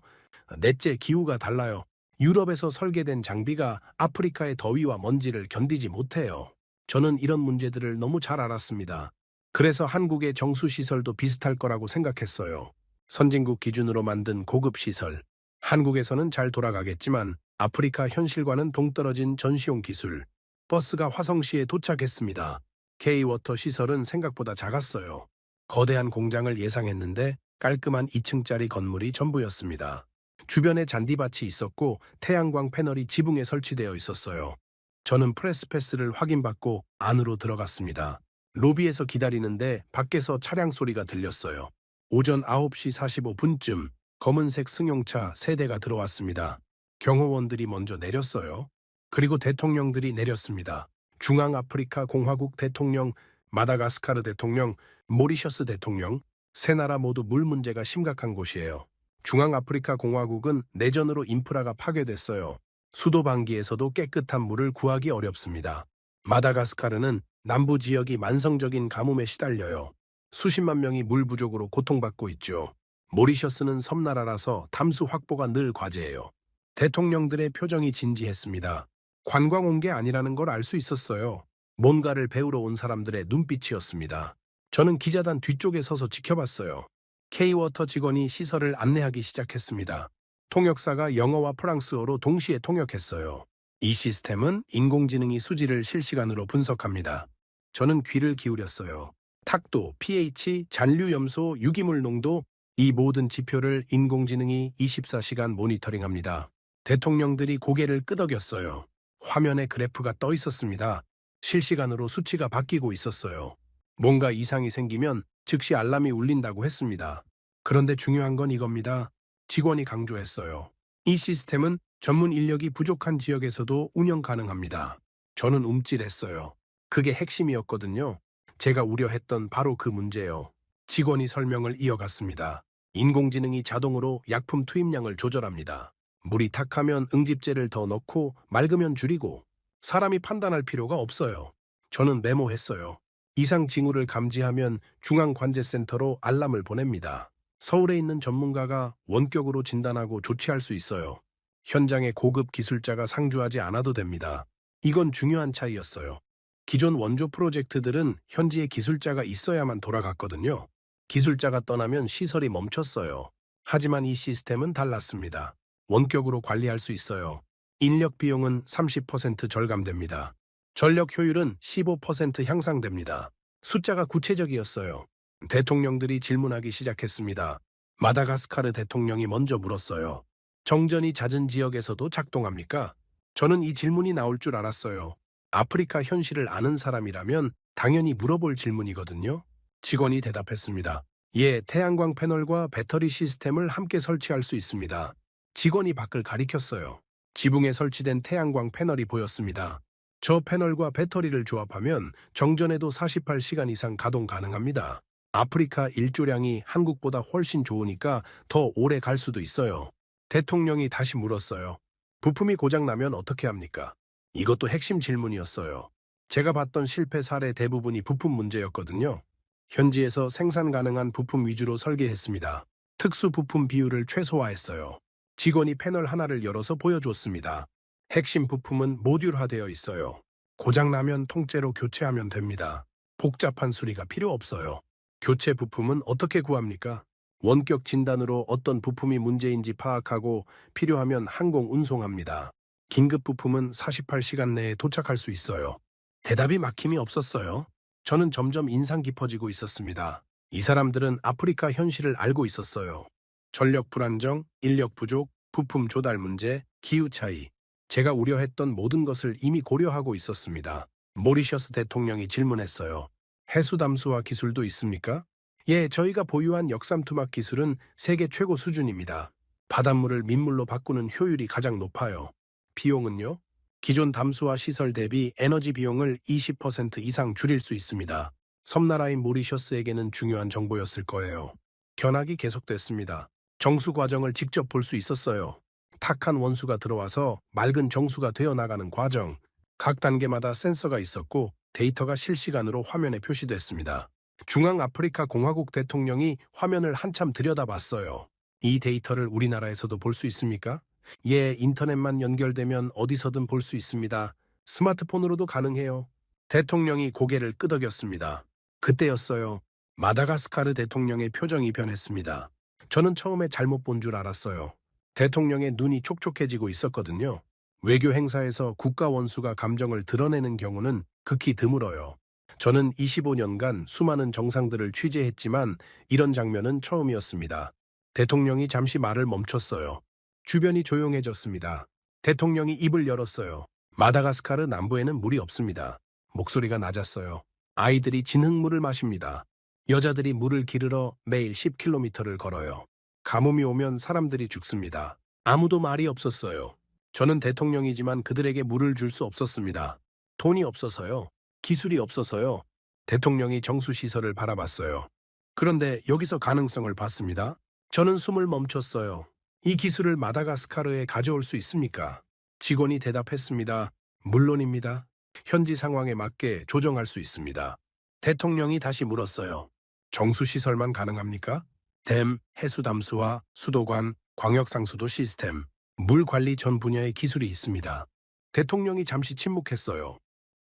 넷째, 기후가 달라요. 유럽에서 설계된 장비가 아프리카의 더위와 먼지를 견디지 못해요. 저는 이런 문제들을 너무 잘 알았습니다. 그래서 한국의 정수시설도 비슷할 거라고 생각했어요. 선진국 기준으로 만든 고급 시설. 한국에서는 잘 돌아가겠지만 아프리카 현실과는 동떨어진 전시용 기술. 버스가 화성시에 도착했습니다. K-워터 시설은 생각보다 작았어요. 거대한 공장을 예상했는데 깔끔한 2층짜리 건물이 전부였습니다. 주변에 잔디밭이 있었고 태양광 패널이 지붕에 설치되어 있었어요. 저는 프레스패스를 확인받고 안으로 들어갔습니다. 로비에서 기다리는데 밖에서 차량 소리가 들렸어요. 오전 9시 45분쯤 검은색 승용차 3대가 들어왔습니다. 경호원들이 먼저 내렸어요. 그리고 대통령들이 내렸습니다. 중앙아프리카 공화국 대통령, 마다가스카르 대통령, 모리셔스 대통령, 세 나라 모두 물 문제가 심각한 곳이에요. 중앙아프리카 공화국은 내전으로 인프라가 파괴됐어요. 수도 방기에서도 깨끗한 물을 구하기 어렵습니다. 마다가스카르는 남부 지역이 만성적인 가뭄에 시달려요. 수십만 명이 물 부족으로 고통받고 있죠. 모리셔스는 섬나라라서 담수 확보가 늘 과제예요. 대통령들의 표정이 진지했습니다. 관광 온 게 아니라는 걸 알 수 있었어요. 뭔가를 배우러 온 사람들의 눈빛이었습니다. 저는 기자단 뒤쪽에 서서 지켜봤어요. K-워터 직원이 시설을 안내하기 시작했습니다. 통역사가 영어와 프랑스어로 동시에 통역했어요. 이 시스템은 인공지능이 수지를 실시간으로 분석합니다. 저는 귀를 기울였어요. 탁도, pH, 잔류 염소, 유기물 농도, 이 모든 지표를 인공지능이 24시간 모니터링합니다. 대통령들이 고개를 끄덕였어요. 화면에 그래프가 떠 있었습니다. 실시간으로 수치가 바뀌고 있었어요. 뭔가 이상이 생기면 즉시 알람이 울린다고 했습니다. 그런데 중요한 건 이겁니다. 직원이 강조했어요. 이 시스템은 전문 인력이 부족한 지역에서도 운영 가능합니다. 저는 움찔했어요. 그게 핵심이었거든요. 제가 우려했던 바로 그 문제요. 직원이 설명을 이어갔습니다. 인공지능이 자동으로 약품 투입량을 조절합니다. 물이 탁하면 응집제를 더 넣고 맑으면 줄이고 사람이 판단할 필요가 없어요. 저는 메모했어요. 이상 징후를 감지하면 중앙관제센터로 알람을 보냅니다. 서울에 있는 전문가가 원격으로 진단하고 조치할 수 있어요. 현장에 고급 기술자가 상주하지 않아도 됩니다. 이건 중요한 차이였어요. 기존 원조 프로젝트들은 현지에 기술자가 있어야만 돌아갔거든요. 기술자가 떠나면 시설이 멈췄어요. 하지만 이 시스템은 달랐습니다. 원격으로 관리할 수 있어요. 인력 비용은 30% 절감됩니다. 전력 효율은 15% 향상됩니다. 숫자가 구체적이었어요. 대통령들이 질문하기 시작했습니다. 마다가스카르 대통령이 먼저 물었어요. 정전이 잦은 지역에서도 작동합니까? 저는 이 질문이 나올 줄 알았어요. 아프리카 현실을 아는 사람이라면 당연히 물어볼 질문이거든요. 직원이 대답했습니다. 예, 태양광 패널과 배터리 시스템을 함께 설치할 수 있습니다. 직원이 밖을 가리켰어요. 지붕에 설치된 태양광 패널이 보였습니다. 저 패널과 배터리를 조합하면 정전에도 48시간 이상 가동 가능합니다. 아프리카 일조량이 한국보다 훨씬 좋으니까 더 오래 갈 수도 있어요. 대통령이 다시 물었어요. 부품이 고장나면 어떻게 합니까? 이것도 핵심 질문이었어요. 제가 봤던 실패 사례 대부분이 부품 문제였거든요. 현지에서 생산 가능한 부품 위주로 설계했습니다. 특수 부품 비율을 최소화했어요. 직원이 패널 하나를 열어서 보여줬습니다. 핵심 부품은 모듈화되어 있어요. 고장나면 통째로 교체하면 됩니다. 복잡한 수리가 필요 없어요. 교체 부품은 어떻게 구합니까? 원격 진단으로 어떤 부품이 문제인지 파악하고 필요하면 항공 운송합니다. 긴급 부품은 48시간 내에 도착할 수 있어요. 대답이 막힘이 없었어요. 저는 점점 인상 깊어지고 있었습니다. 이 사람들은 아프리카 현실을 알고 있었어요. 전력 불안정, 인력 부족, 부품 조달 문제, 기후 차이. 제가 우려했던 모든 것을 이미 고려하고 있었습니다. 모리셔스 대통령이 질문했어요. 해수 담수화 기술도 있습니까? 예, 저희가 보유한 역삼투막 기술은 세계 최고 수준입니다. 바닷물을 민물로 바꾸는 효율이 가장 높아요. 비용은요? 기존 담수화 시설 대비 에너지 비용을 20% 이상 줄일 수 있습니다. 섬나라인 모리셔스에게는 중요한 정보였을 거예요. 견학이 계속됐습니다. 정수 과정을 직접 볼 수 있었어요. 탁한 원수가 들어와서 맑은 정수가 되어 나가는 과정. 각 단계마다 센서가 있었고 데이터가 실시간으로 화면에 표시됐습니다. 중앙아프리카 공화국 대통령이 화면을 한참 들여다봤어요. 이 데이터를 우리나라에서도 볼 수 있습니까? 예, 인터넷만 연결되면 어디서든 볼 수 있습니다. 스마트폰으로도 가능해요. 대통령이 고개를 끄덕였습니다. 그때였어요. 마다가스카르 대통령의 표정이 변했습니다. 저는 처음에 잘못 본 줄 알았어요. 대통령의 눈이 촉촉해지고 있었거든요. 외교 행사에서 국가 원수가 감정을 드러내는 경우는 극히 드물어요. 저는 25년간 수많은 정상들을 취재했지만 이런 장면은 처음이었습니다. 대통령이 잠시 말을 멈췄어요. 주변이 조용해졌습니다. 대통령이 입을 열었어요. 마다가스카르 남부에는 물이 없습니다. 목소리가 낮았어요. 아이들이 진흙물을 마십니다. 여자들이 물을 기르러 매일 10km를 걸어요. 가뭄이 오면 사람들이 죽습니다. 아무도 말이 없었어요. 저는 대통령이지만 그들에게 물을 줄 수 없었습니다. 돈이 없어서요. 기술이 없어서요. 대통령이 정수시설을 바라봤어요. 그런데 여기서 가능성을 봤습니다. 저는 숨을 멈췄어요. 이 기술을 마다가스카르에 가져올 수 있습니까? 직원이 대답했습니다. 물론입니다. 현지 상황에 맞게 조정할 수 있습니다. 대통령이 다시 물었어요. 정수시설만 가능합니까? 댐, 해수담수화, 수도관, 광역상수도 시스템, 물관리 전 분야의 기술이 있습니다. 대통령이 잠시 침묵했어요.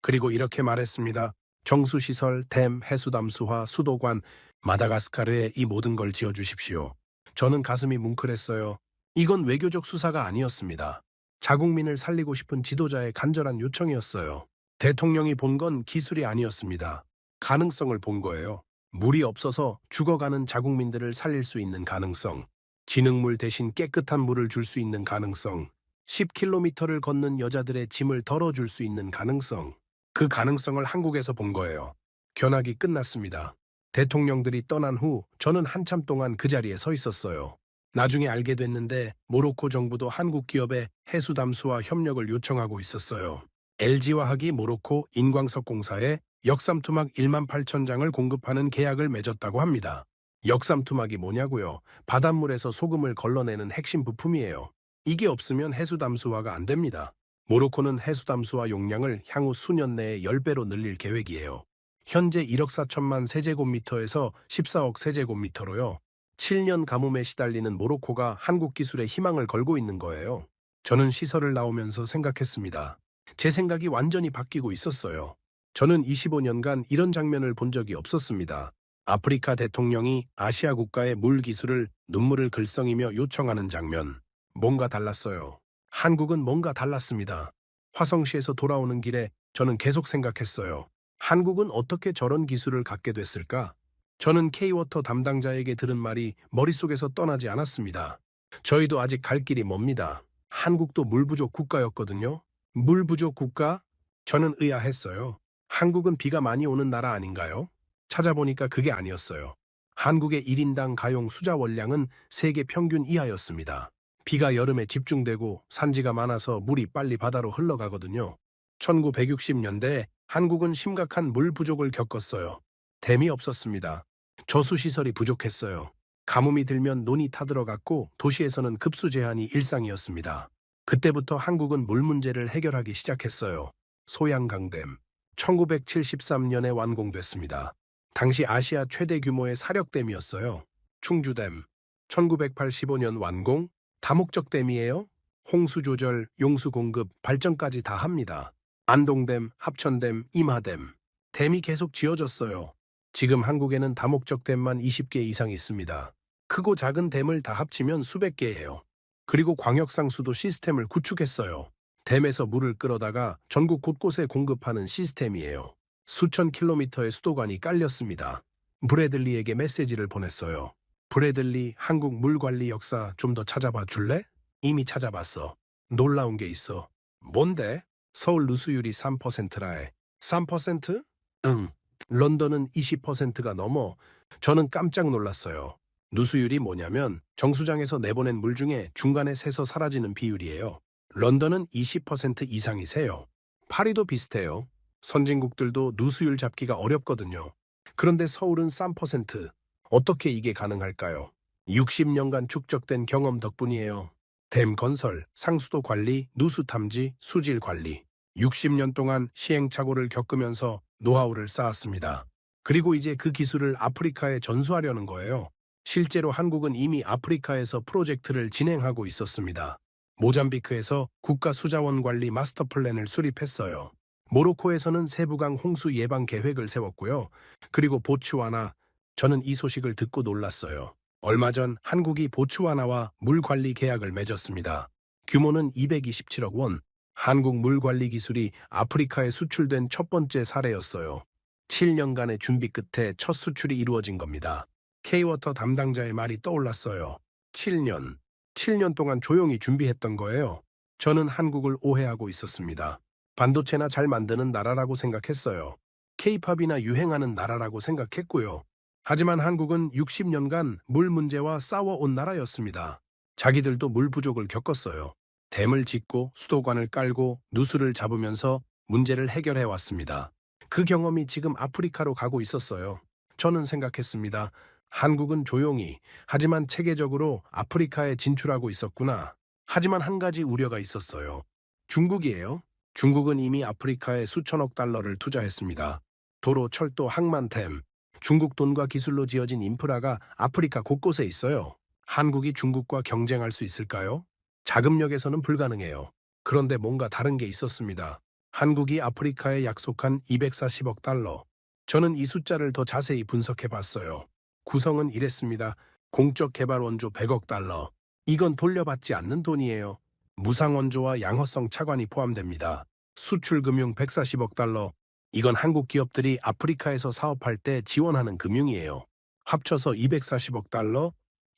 그리고 이렇게 말했습니다. 정수시설, 댐, 해수담수화, 수도관, 마다가스카르에 이 모든 걸 지어주십시오. 저는 가슴이 뭉클했어요. 이건 외교적 수사가 아니었습니다. 자국민을 살리고 싶은 지도자의 간절한 요청이었어요. 대통령이 본 건 기술이 아니었습니다. 가능성을 본 거예요. 물이 없어서 죽어가는 자국민들을 살릴 수 있는 가능성, 진흙물 대신 깨끗한 물을 줄 수 있는 가능성, 10km를 걷는 여자들의 짐을 덜어줄 수 있는 가능성, 그 가능성을 한국에서 본 거예요. 견학이 끝났습니다. 대통령들이 떠난 후 저는 한참 동안 그 자리에 서 있었어요. 나중에 알게 됐는데 모로코 정부도 한국 기업에 해수담수와 협력을 요청하고 있었어요. LG화학이 모로코 인광석 공사에 역삼투막 1만 8천 장을 공급하는 계약을 맺었다고 합니다. 역삼투막이 뭐냐고요? 바닷물에서 소금을 걸러내는 핵심 부품이에요. 이게 없으면 해수담수화가 안 됩니다. 모로코는 해수담수화 용량을 향후 수년 내에 10배로 늘릴 계획이에요. 현재 1억 4천만 세제곱미터에서 14억 세제곱미터로요. 7년 가뭄에 시달리는 모로코가 한국 기술에 희망을 걸고 있는 거예요. 저는 시설을 나오면서 생각했습니다. 제 생각이 완전히 바뀌고 있었어요. 저는 25년간 이런 장면을 본 적이 없었습니다. 아프리카 대통령이 아시아 국가의 물 기술을 눈물을 글썽이며 요청하는 장면. 뭔가 달랐어요. 한국은 뭔가 달랐습니다. 화성시에서 돌아오는 길에 저는 계속 생각했어요. 한국은 어떻게 저런 기술을 갖게 됐을까? 저는 K-워터 담당자에게 들은 말이 머릿속에서 떠나지 않았습니다. 저희도 아직 갈 길이 멉니다. 한국도 물 부족 국가였거든요. 물 부족 국가? 저는 의아했어요. 한국은 비가 많이 오는 나라 아닌가요? 찾아보니까 그게 아니었어요. 한국의 1인당 가용 수자 원량은 세계 평균 이하였습니다. 비가 여름에 집중되고 산지가 많아서 물이 빨리 바다로 흘러가거든요. 1960년대에 한국은 심각한 물 부족을 겪었어요. 댐이 없었습니다. 저수시설이 부족했어요. 가뭄이 들면 논이 타들어갔고 도시에서는 급수 제한이 일상이었습니다. 그때부터 한국은 물 문제를 해결하기 시작했어요. 소양강댐. 1973년에 완공됐습니다. 당시 아시아 최대 규모의 사력댐이었어요. 충주댐. 1985년 완공. 다목적댐이에요. 홍수 조절, 용수 공급, 발전까지 다 합니다. 안동댐, 합천댐, 임하댐. 댐이 계속 지어졌어요. 지금 한국에는 다목적 댐만 20개 이상 있습니다. 크고 작은 댐을 다 합치면 수백 개예요. 그리고 광역상수도 시스템을 구축했어요. 댐에서 물을 끌어다가 전국 곳곳에 공급하는 시스템이에요. 수천 킬로미터의 수도관이 깔렸습니다. 브래들리에게 메시지를 보냈어요. 브래들리, 한국 물관리 역사 좀 더 찾아봐 줄래? 이미 찾아봤어. 놀라운 게 있어. 뭔데? 서울 누수율이 3%라 해. 3%? 응. 런던은 20%가 넘어. 저는 깜짝 놀랐어요. 누수율이 뭐냐면 정수장에서 내보낸 물 중에 중간에 새서 사라지는 비율이에요. 런던은 20% 이상이 새요. 파리도 비슷해요. 선진국들도 누수율 잡기가 어렵거든요. 그런데 서울은 3%. 어떻게 이게 가능할까요? 60년간 축적된 경험 덕분이에요. 댐 건설, 상수도 관리, 누수 탐지, 수질 관리. 60년 동안 시행착오를 겪으면서 노하우를 쌓았습니다. 그리고 이제 그 기술을 아프리카에 전수하려는 거예요. 실제로 한국은 이미 아프리카에서 프로젝트를 진행하고 있었습니다. 모잠비크에서 국가수자원 관리 마스터 플랜을 수립했어요. 모로코에서는 세부강 홍수 예방 계획을 세웠고요. 그리고 보츠와나, 저는 이 소식을 듣고 놀랐어요. 얼마 전 한국이 보츠와나와 물관리 계약을 맺었습니다. 규모는 227억 원. 한국 물관리 기술이 아프리카에 수출된 첫 번째 사례였어요. 7년간의 준비 끝에 첫 수출이 이루어진 겁니다. K-워터 담당자의 말이 떠올랐어요. 7년 동안 조용히 준비했던 거예요. 저는 한국을 오해하고 있었습니다. 반도체나 잘 만드는 나라라고 생각했어요. K-팝이나 유행하는 나라라고 생각했고요. 하지만 한국은 60년간 물 문제와 싸워온 나라였습니다. 자기들도 물 부족을 겪었어요. 댐을 짓고 수도관을 깔고 누수를 잡으면서 문제를 해결해 왔습니다. 그 경험이 지금 아프리카로 가고 있었어요. 저는 생각했습니다. 한국은 조용히 하지만 체계적으로 아프리카에 진출하고 있었구나. 하지만 한 가지 우려가 있었어요. 중국이에요. 중국은 이미 아프리카에 수천억 달러를 투자했습니다. 도로, 철도, 항만댐, 중국 돈과 기술로 지어진 인프라가 아프리카 곳곳에 있어요. 한국이 중국과 경쟁할 수 있을까요? 자금력에서는 불가능해요. 그런데 뭔가 다른 게 있었습니다. 한국이 아프리카에 약속한 240억 달러. 저는 이 숫자를 더 자세히 분석해 봤어요. 구성은 이랬습니다. 공적 개발 원조 100억 달러. 이건 돌려받지 않는 돈이에요. 무상 원조와 양허성 차관이 포함됩니다. 수출 금융 140억 달러. 이건 한국 기업들이 아프리카에서 사업할 때 지원하는 금융이에요. 합쳐서 240억 달러,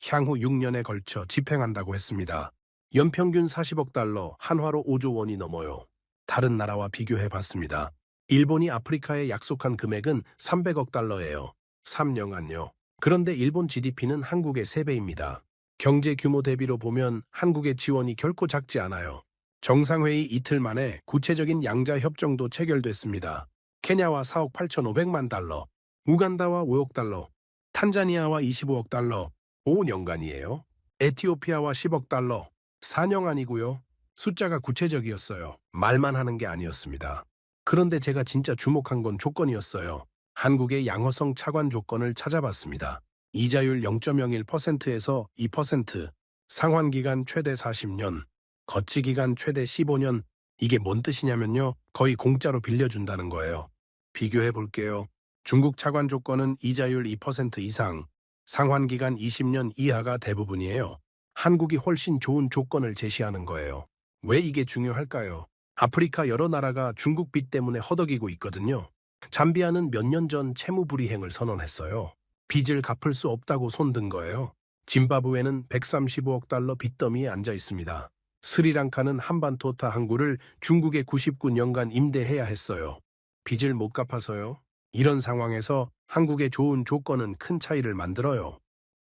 향후 6년에 걸쳐 집행한다고 했습니다. 연평균 40억 달러, 한화로 5조 원이 넘어요. 다른 나라와 비교해 봤습니다. 일본이 아프리카에 약속한 금액은 300억 달러예요. 3년간요. 그런데 일본 GDP는 한국의 3배입니다. 경제 규모 대비로 보면 한국의 지원이 결코 작지 않아요. 정상회의 이틀 만에 구체적인 양자 협정도 체결됐습니다. 케냐와 4억 8,500만 달러, 우간다와 5억 달러, 탄자니아와 25억 달러, 5년간이에요. 에티오피아와 10억 달러, 4년 아니고요. 숫자가 구체적이었어요. 말만 하는 게 아니었습니다. 그런데 제가 진짜 주목한 건 조건이었어요. 한국의 양호성 차관 조건을 찾아봤습니다. 이자율 0.01%에서 2%, 상환기간 최대 40년, 거치기간 최대 15년. 이게 뭔 뜻이냐면요. 거의 공짜로 빌려준다는 거예요. 비교해 볼게요. 중국 차관 조건은 이자율 2% 이상, 상환기간 20년 이하가 대부분이에요. 한국이 훨씬 좋은 조건을 제시하는 거예요. 왜 이게 중요할까요? 아프리카 여러 나라가 중국 빚 때문에 허덕이고 있거든요. 잠비아는 몇 년 전 채무불이행을 선언했어요. 빚을 갚을 수 없다고 손든 거예요. 짐바브웨는 135억 달러 빚더미에 앉아 있습니다. 스리랑카는 한반도타 항구를 중국에 99년간 임대해야 했어요. 빚을 못 갚아서요. 이런 상황에서 한국의 좋은 조건은 큰 차이를 만들어요.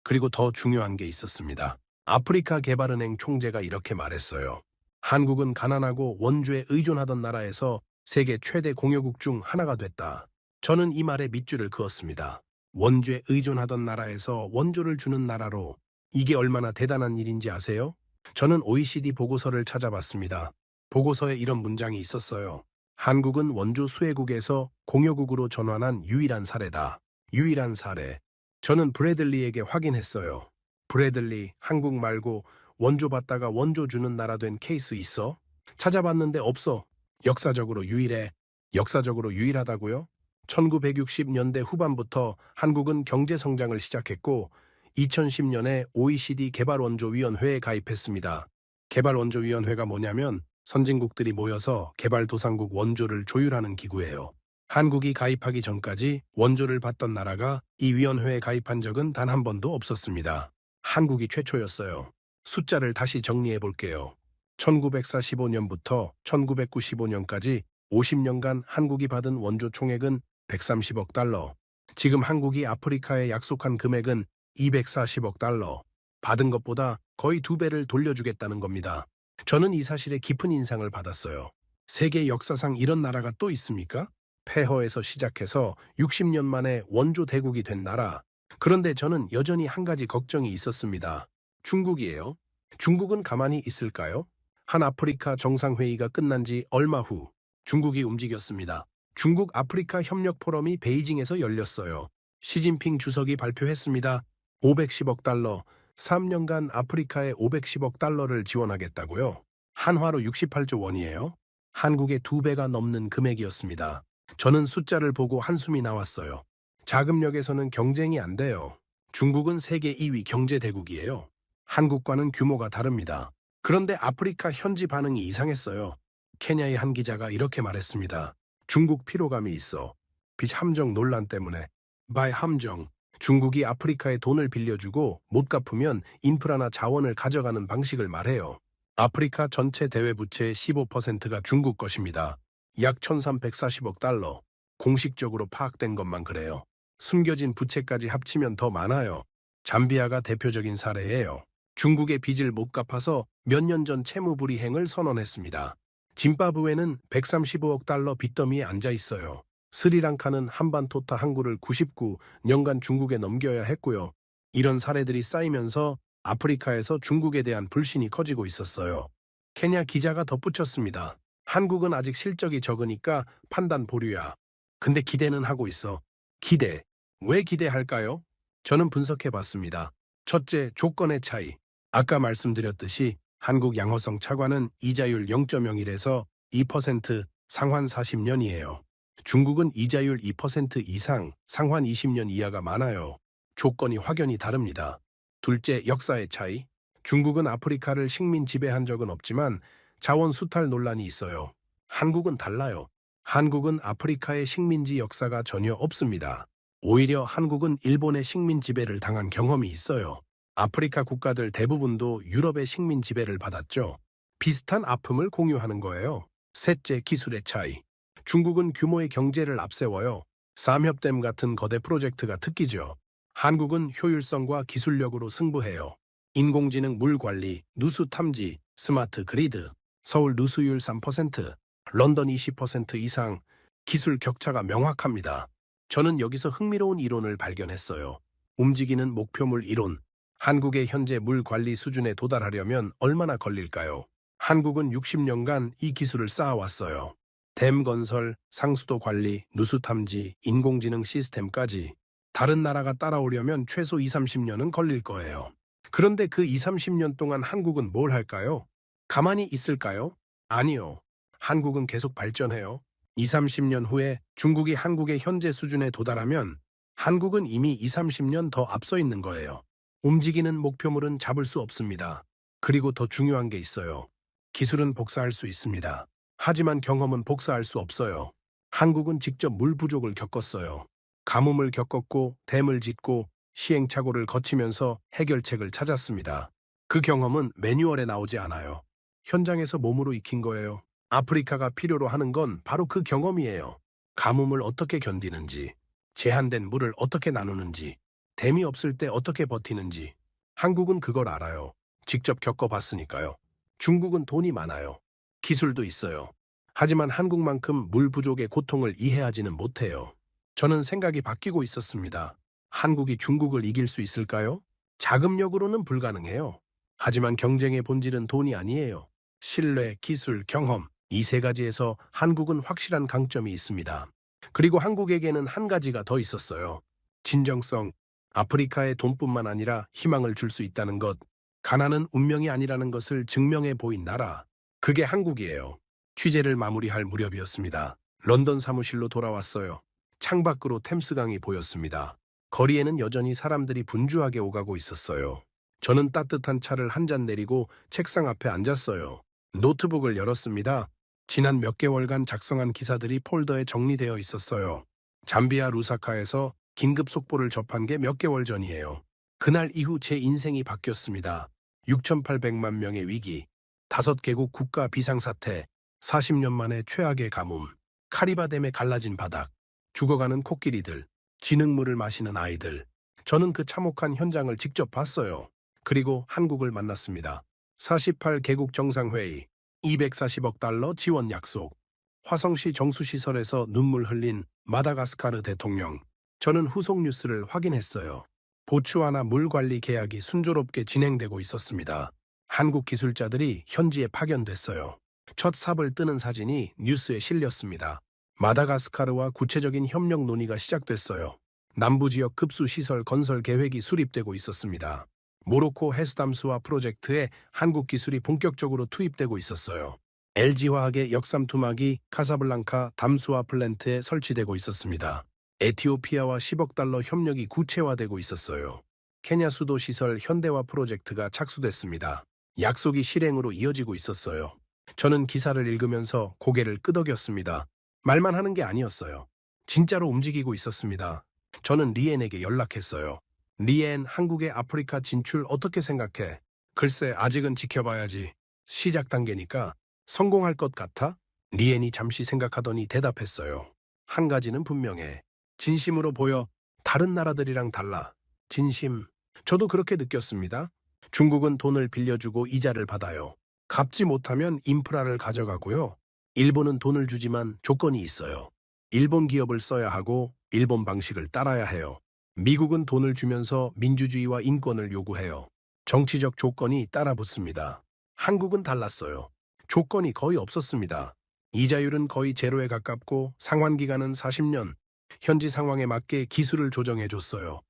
그리고 더 중요한 게 있었습니다. 아프리카 개발은행 총재가 이렇게 말했어요. 한국은 가난하고 원조에 의존하던 나라에서 세계 최대 공여국 중 하나가 됐다. 저는 이 말에 밑줄을 그었습니다. 원조에 의존하던 나라에서 원조를 주는 나라로, 이게 얼마나 대단한 일인지 아세요? 저는 OECD 보고서를 찾아봤습니다. 보고서에 이런 문장이 있었어요. 한국은 원조 수혜국에서 공여국으로 전환한 유일한 사례다. 유일한 사례. 저는 브래들리에게 확인했어요. 브래들리, 한국 말고 원조 받다가 원조 주는 나라 된 케이스 있어? 찾아봤는데 없어. 역사적으로 유일해. 역사적으로 유일하다고요? 1960년대 후반부터 한국은 경제 성장을 시작했고 2010년에 OECD 개발원조위원회에 가입했습니다. 개발원조위원회가 뭐냐면 선진국들이 모여서 개발도상국 원조를 조율하는 기구예요. 한국이 가입하기 전까지 원조를 받던 나라가 이 위원회에 가입한 적은 단 한 번도 없었습니다. 한국이 최초였어요. 숫자를 다시 정리해 볼게요. 1945년부터 1995년까지 50년간 한국이 받은 원조 총액은 130억 달러. 지금 한국이 아프리카에 약속한 금액은 240억 달러. 받은 것보다 거의 2배를 돌려주겠다는 겁니다. 저는 이 사실에 깊은 인상을 받았어요. 세계 역사상 이런 나라가 또 있습니까? 폐허에서 시작해서 60년 만에 원조 대국이 된 나라. 그런데 저는 여전히 한 가지 걱정이 있었습니다. 중국이에요. 중국은 가만히 있을까요? 한 아프리카 정상회의가 끝난 지 얼마 후 중국이 움직였습니다. 중국 아프리카 협력 포럼이 베이징에서 열렸어요. 시진핑 주석이 발표했습니다. 510억 달러, 3년간 아프리카에 510억 달러를 지원하겠다고요. 한화로 68조 원이에요. 한국의 2배가 넘는 금액이었습니다. 저는 숫자를 보고 한숨이 나왔어요. 자금력에서는 경쟁이 안 돼요. 중국은 세계 2위 경제대국이에요. 한국과는 규모가 다릅니다. 그런데 아프리카 현지 반응이 이상했어요. 케냐의 한 기자가 이렇게 말했습니다. 중국 피로감이 있어. 빚 함정 논란 때문에. 바이 함정. 중국이 아프리카에 돈을 빌려주고 못 갚으면 인프라나 자원을 가져가는 방식을 말해요. 아프리카 전체 대외 부채의 15%가 중국 것입니다. 약 1,340억 달러. 공식적으로 파악된 것만 그래요. 숨겨진 부채까지 합치면 더 많아요. 잠비아가 대표적인 사례예요. 중국의 빚을 못 갚아서 몇 년 전 채무불이행을 선언했습니다. 짐바브웨는 135억 달러 빚더미에 앉아 있어요. 스리랑카는 한반도타 항구를 99년간 중국에 넘겨야 했고요. 이런 사례들이 쌓이면서 아프리카에서 중국에 대한 불신이 커지고 있었어요. 케냐 기자가 덧붙였습니다. 한국은 아직 실적이 적으니까 판단 보류야. 근데 기대는 하고 있어. 기대. 왜 기대할까요? 저는 분석해 봤습니다. 첫째, 조건의 차이. 아까 말씀드렸듯이 한국 양호성 차관은 이자율 0.01에서 2% 상환 40년이에요. 중국은 이자율 2% 이상 상환 20년 이하가 많아요. 조건이 확연히 다릅니다. 둘째, 역사의 차이. 중국은 아프리카를 식민 지배한 적은 없지만 자원 수탈 논란이 있어요. 한국은 달라요. 한국은 아프리카의 식민지 역사가 전혀 없습니다. 오히려 한국은 일본의 식민 지배를 당한 경험이 있어요. 아프리카 국가들 대부분도 유럽의 식민 지배를 받았죠. 비슷한 아픔을 공유하는 거예요. 셋째, 기술의 차이. 중국은 규모의 경제를 앞세워요. 삼협댐 같은 거대 프로젝트가 특기죠. 한국은 효율성과 기술력으로 승부해요. 인공지능 물 관리, 누수 탐지, 스마트 그리드, 서울 누수율 3%, 런던 20% 이상, 기술 격차가 명확합니다. 저는 여기서 흥미로운 이론을 발견했어요. 움직이는 목표물 이론. 한국의 현재 물 관리 수준에 도달하려면 얼마나 걸릴까요? 한국은 60년간 이 기술을 쌓아왔어요. 댐 건설, 상수도 관리, 누수 탐지, 인공지능 시스템까지. 다른 나라가 따라오려면 최소 2, 30년은 걸릴 거예요. 그런데 그 2, 30년 동안 한국은 뭘 할까요? 가만히 있을까요? 아니요. 한국은 계속 발전해요. 2, 30년 후에 중국이 한국의 현재 수준에 도달하면 한국은 이미 2, 30년 더 앞서 있는 거예요. 움직이는 목표물은 잡을 수 없습니다. 그리고 더 중요한 게 있어요. 기술은 복사할 수 있습니다. 하지만 경험은 복사할 수 없어요. 한국은 직접 물 부족을 겪었어요. 가뭄을 겪었고 댐을 짓고 시행착오를 거치면서 해결책을 찾았습니다. 그 경험은 매뉴얼에 나오지 않아요. 현장에서 몸으로 익힌 거예요. 아프리카가 필요로 하는 건 바로 그 경험이에요. 가뭄을 어떻게 견디는지, 제한된 물을 어떻게 나누는지, 댐이 없을 때 어떻게 버티는지. 한국은 그걸 알아요. 직접 겪어봤으니까요. 중국은 돈이 많아요. 기술도 있어요. 하지만 한국만큼 물 부족의 고통을 이해하지는 못해요. 저는 생각이 바뀌고 있었습니다. 한국이 중국을 이길 수 있을까요? 자금력으로는 불가능해요. 하지만 경쟁의 본질은 돈이 아니에요. 신뢰, 기술, 경험, 이 세 가지에서 한국은 확실한 강점이 있습니다. 그리고 한국에게는 한 가지가 더 있었어요. 진정성. 아프리카에 돈뿐만 아니라 희망을 줄 수 있다는 것, 가난은 운명이 아니라는 것을 증명해 보인 나라. 그게 한국이에요. 취재를 마무리할 무렵이었습니다. 런던 사무실로 돌아왔어요. 창밖으로 템스강이 보였습니다. 거리에는 여전히 사람들이 분주하게 오가고 있었어요. 저는 따뜻한 차를 한 잔 내리고 책상 앞에 앉았어요. 노트북을 열었습니다. 지난 몇 개월간 작성한 기사들이 폴더에 정리되어 있었어요. 잠비아 루사카에서 긴급 속보를 접한 게 몇 개월 전이에요. 그날 이후 제 인생이 바뀌었습니다. 6,800만 명의 위기, 5개국 국가 비상사태, 40년 만에 최악의 가뭄, 카리바댐에 갈라진 바닥, 죽어가는 코끼리들, 진흙물을 마시는 아이들. 저는 그 참혹한 현장을 직접 봤어요. 그리고 한국을 만났습니다. 48개국 정상회의, 240억 달러 지원 약속, 화성시 정수시설에서 눈물 흘린 마다가스카르 대통령. 저는 후속 뉴스를 확인했어요. 보츠와나 물관리 계약이 순조롭게 진행되고 있었습니다. 한국 기술자들이 현지에 파견됐어요. 첫 삽을 뜨는 사진이 뉴스에 실렸습니다. 마다가스카르와 구체적인 협력 논의가 시작됐어요. 남부지역 급수시설 건설 계획이 수립되고 있었습니다. 모로코 해수담수화 프로젝트에 한국 기술이 본격적으로 투입되고 있었어요. LG화학의 역삼투막이 카사블랑카 담수화 플랜트에 설치되고 있었습니다. 에티오피아와 10억 달러 협력이 구체화되고 있었어요. 케냐 수도 시설 현대화 프로젝트가 착수됐습니다. 약속이 실행으로 이어지고 있었어요. 저는 기사를 읽으면서 고개를 끄덕였습니다. 말만 하는 게 아니었어요. 진짜로 움직이고 있었습니다. 저는 리엔에게 연락했어요. 리엔, 한국의 아프리카 진출 어떻게 생각해? 글쎄, 아직은 지켜봐야지. 시작 단계니까 성공할 것 같아? 리엔이 잠시 생각하더니 대답했어요. 한 가지는 분명해. 진심으로 보여. 다른 나라들이랑 달라. 진심. 저도 그렇게 느꼈습니다. 중국은 돈을 빌려주고 이자를 받아요. 갚지 못하면 인프라를 가져가고요. 일본은 돈을 주지만 조건이 있어요. 일본 기업을 써야 하고 일본 방식을 따라야 해요. 미국은 돈을 주면서 민주주의와 인권을 요구해요. 정치적 조건이 따라붙습니다. 한국은 달랐어요. 조건이 거의 없었습니다. 이자율은 거의 제로에 가깝고 상환 기간은 40년. 현지 상황에 맞게 기술을 조정해 줬어요.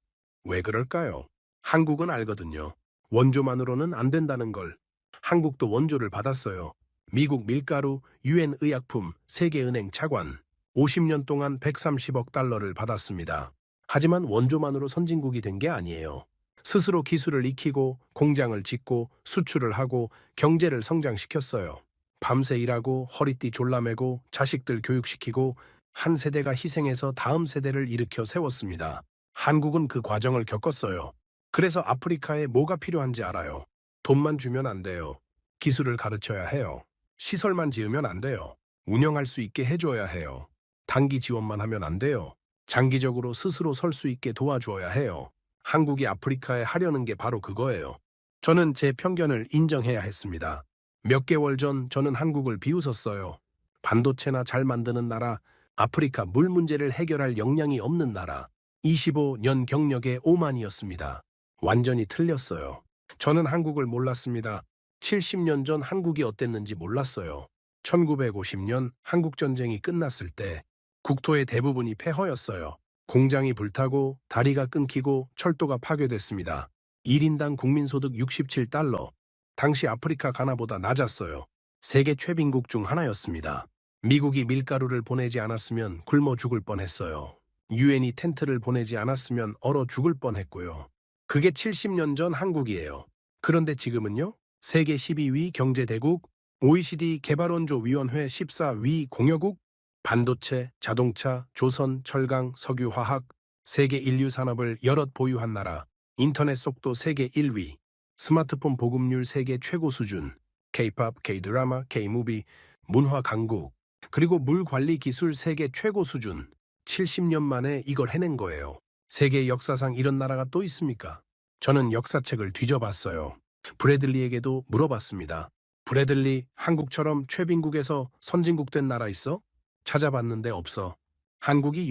왜 그럴까요? 한국은 알거든요. 원조만으로는 안 된다는 걸. 한국도 원조를 받았어요. 미국 밀가루, 유엔 의약품, 세계은행 차관. 50년 동안 130억 달러를 받았습니다. 하지만 원조만으로 선진국이 된 게 아니에요. 스스로 기술을 익히고 공장을 짓고 수출을 하고 경제를 성장시켰어요. 밤새 일하고 허리띠 졸라매고 자식들 교육시키고 한 세대가 희생해서 다음 세대를 일으켜 세웠습니다. 한국은 그 과정을 겪었어요. 그래서 아프리카에 뭐가 필요한지 알아요. 돈만 주면 안 돼요. 기술을 가르쳐야 해요. 시설만 지으면 안 돼요. 운영할 수 있게 해줘야 해요. 단기 지원만 하면 안 돼요. 장기적으로 스스로 설 수 있게 도와줘야 해요. 한국이 아프리카에 하려는 게 바로 그거예요. 저는 제 편견을 인정해야 했습니다. 몇 개월 전 저는 한국을 비웃었어요. 반도체나 잘 만드는 나라, 아프리카 물 문제를 해결할 역량이 없는 나라, 25년 경력의 오만이었습니다. 완전히 틀렸어요. 저는 한국을 몰랐습니다. 70년 전 한국이 어땠는지 몰랐어요. 1950년 한국전쟁이 끝났을 때 국토의 대부분이 폐허였어요. 공장이 불타고 다리가 끊기고 철도가 파괴됐습니다. 1인당 국민소득 67달러. 당시 아프리카 가나보다 낮았어요. 세계 최빈국 중 하나였습니다. 미국이 밀가루를 보내지 않았으면 굶어 죽을 뻔했어요. 유엔이 텐트를 보내지 않았으면 얼어 죽을 뻔했고요. 그게 70년 전 한국이에요. 그런데 지금은요? 세계 12위 경제대국, OECD 개발원조위원회 14위 공여국, 반도체, 자동차, 조선, 철강, 석유화학, 세계 인류 산업을 여럿 보유한 나라, 인터넷 속도 세계 1위, 스마트폰 보급률 세계 최고 수준, K-팝, K-드라마, K-무비, 문화 강국, 그리고 물 관리 기술 세계 최고 수준. 70년 만에 이걸 해낸 거예요. 세계 역사상 이런 나라가 또 있습니까? 저는 역사책을 뒤져봤어요. 브래들리에게도 물어봤습니다. 브래들리, 한국처럼 최빈국에서 선진국 된 나라 있어? 찾아봤는데 없어. 한국이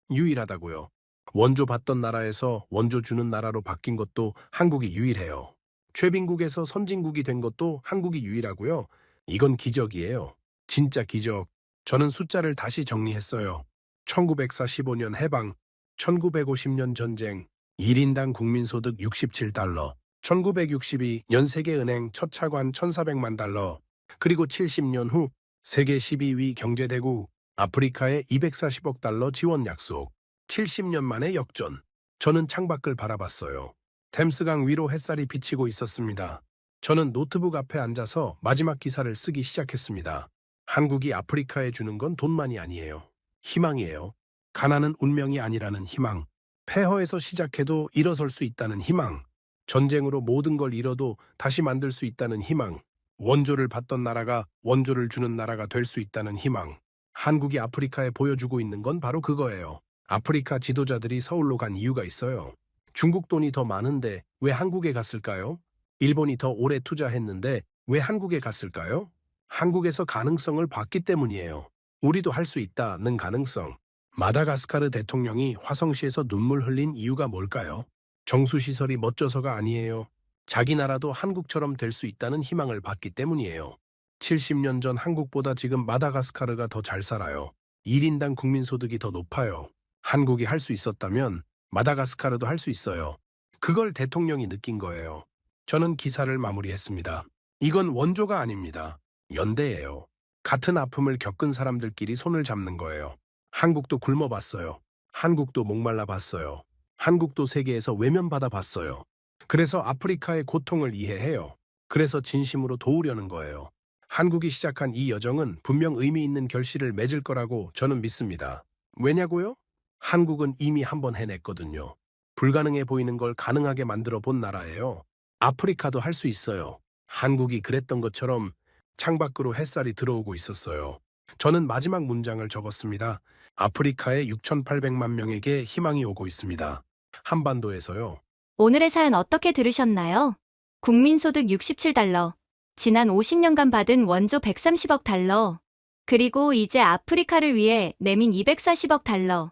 유일하다고요. 원조 받던 나라에서 원조 주는 나라로 바뀐 것도 한국이 유일해요. 최빈국에서 선진국이 된 것도 한국이 유일하고요. 이건 기적이에요. 진짜 기적. 저는 숫자를 다시 정리했어요. 1945년 해방, 1950년 전쟁, 1인당 국민소득 67달러, 1962년 세계은행 첫 차관 1,400만 달러, 그리고 70년 후 세계 12위 경제대국 아프리카에 240억 달러 지원 약속. 70년 만에 역전. 저는 창밖을 바라봤어요. 템스강 위로 햇살이 비치고 있었습니다. 저는 노트북 앞에 앉아서 마지막 기사를 쓰기 시작했습니다. 한국이 아프리카에 주는 건 돈만이 아니에요. 희망이에요. 가난은 운명이 아니라는 희망. 폐허에서 시작해도 일어설 수 있다는 희망. 전쟁으로 모든 걸 잃어도 다시 만들 수 있다는 희망. 원조를 받던 나라가 원조를 주는 나라가 될 수 있다는 희망. 한국이 아프리카에 보여주고 있는 건 바로 그거예요. 아프리카 지도자들이 서울로 간 이유가 있어요. 중국 돈이 더 많은데 왜 한국에 갔을까요? 일본이 더 오래 투자했는데 왜 한국에 갔을까요? 한국에서 가능성을 봤기 때문이에요. 우리도 할 수 있다는 가능성. 마다가스카르 대통령이 화성시에서 눈물 흘린 이유가 뭘까요? 정수시설이 멋져서가 아니에요. 자기 나라도 한국처럼 될 수 있다는 희망을 봤기 때문이에요. 70년 전 한국보다 지금 마다가스카르가 더 잘 살아요. 1인당 국민소득이 더 높아요. 한국이 할 수 있었다면 마다가스카르도 할 수 있어요. 그걸 대통령이 느낀 거예요. 저는 기사를 마무리했습니다. 이건 원조가 아닙니다. 연대예요. 같은 아픔을 겪은 사람들끼리 손을 잡는 거예요. 한국도 굶어봤어요. 한국도 목말라 봤어요. 한국도 세계에서 외면받아 봤어요. 그래서 아프리카의 고통을 이해해요. 그래서 진심으로 도우려는 거예요. 한국이 시작한 이 여정은 분명 의미 있는 결실을 맺을 거라고 저는 믿습니다. 왜냐고요? 한국은 이미 한 번 해냈거든요. 불가능해 보이는 걸 가능하게 만들어 본 나라예요. 아프리카도 할 수 있어요. 한국이 그랬던 것처럼 창밖으로 햇살이 들어오고 있었어요. 저는 마지막 문장을 적었습니다. 아프리카의 6,800만 명에게 희망이 오고 있습니다. 한반도에서요. 오늘의 사연 어떻게 들으셨나요? 국민소득 67달러, 지난 50년간 받은 원조 130억 달러, 그리고 이제 아프리카를 위해 내민 240억 달러.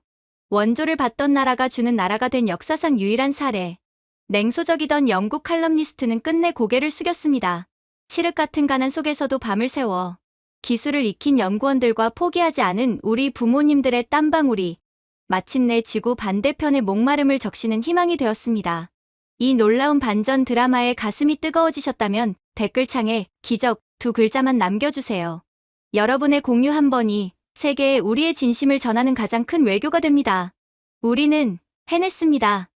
원조를 받던 나라가 주는 나라가 된 역사상 유일한 사례. 냉소적이던 영국 칼럼니스트는 끝내 고개를 숙였습니다. 칠흑 같은 가난 속에서도 밤을 새워 기술을 익힌 연구원들과 포기하지 않은 우리 부모님들의 땀방울이 마침내 지구 반대편의 목마름을 적시는 희망이 되었습니다. 이 놀라운 반전 드라마에 가슴이 뜨거워지셨다면 댓글창에 기적 두 글자만 남겨주세요. 여러분의 공유 한 번이 세계에 우리의 진심을 전하는 가장 큰 외교가 됩니다. 우리는 해냈습니다.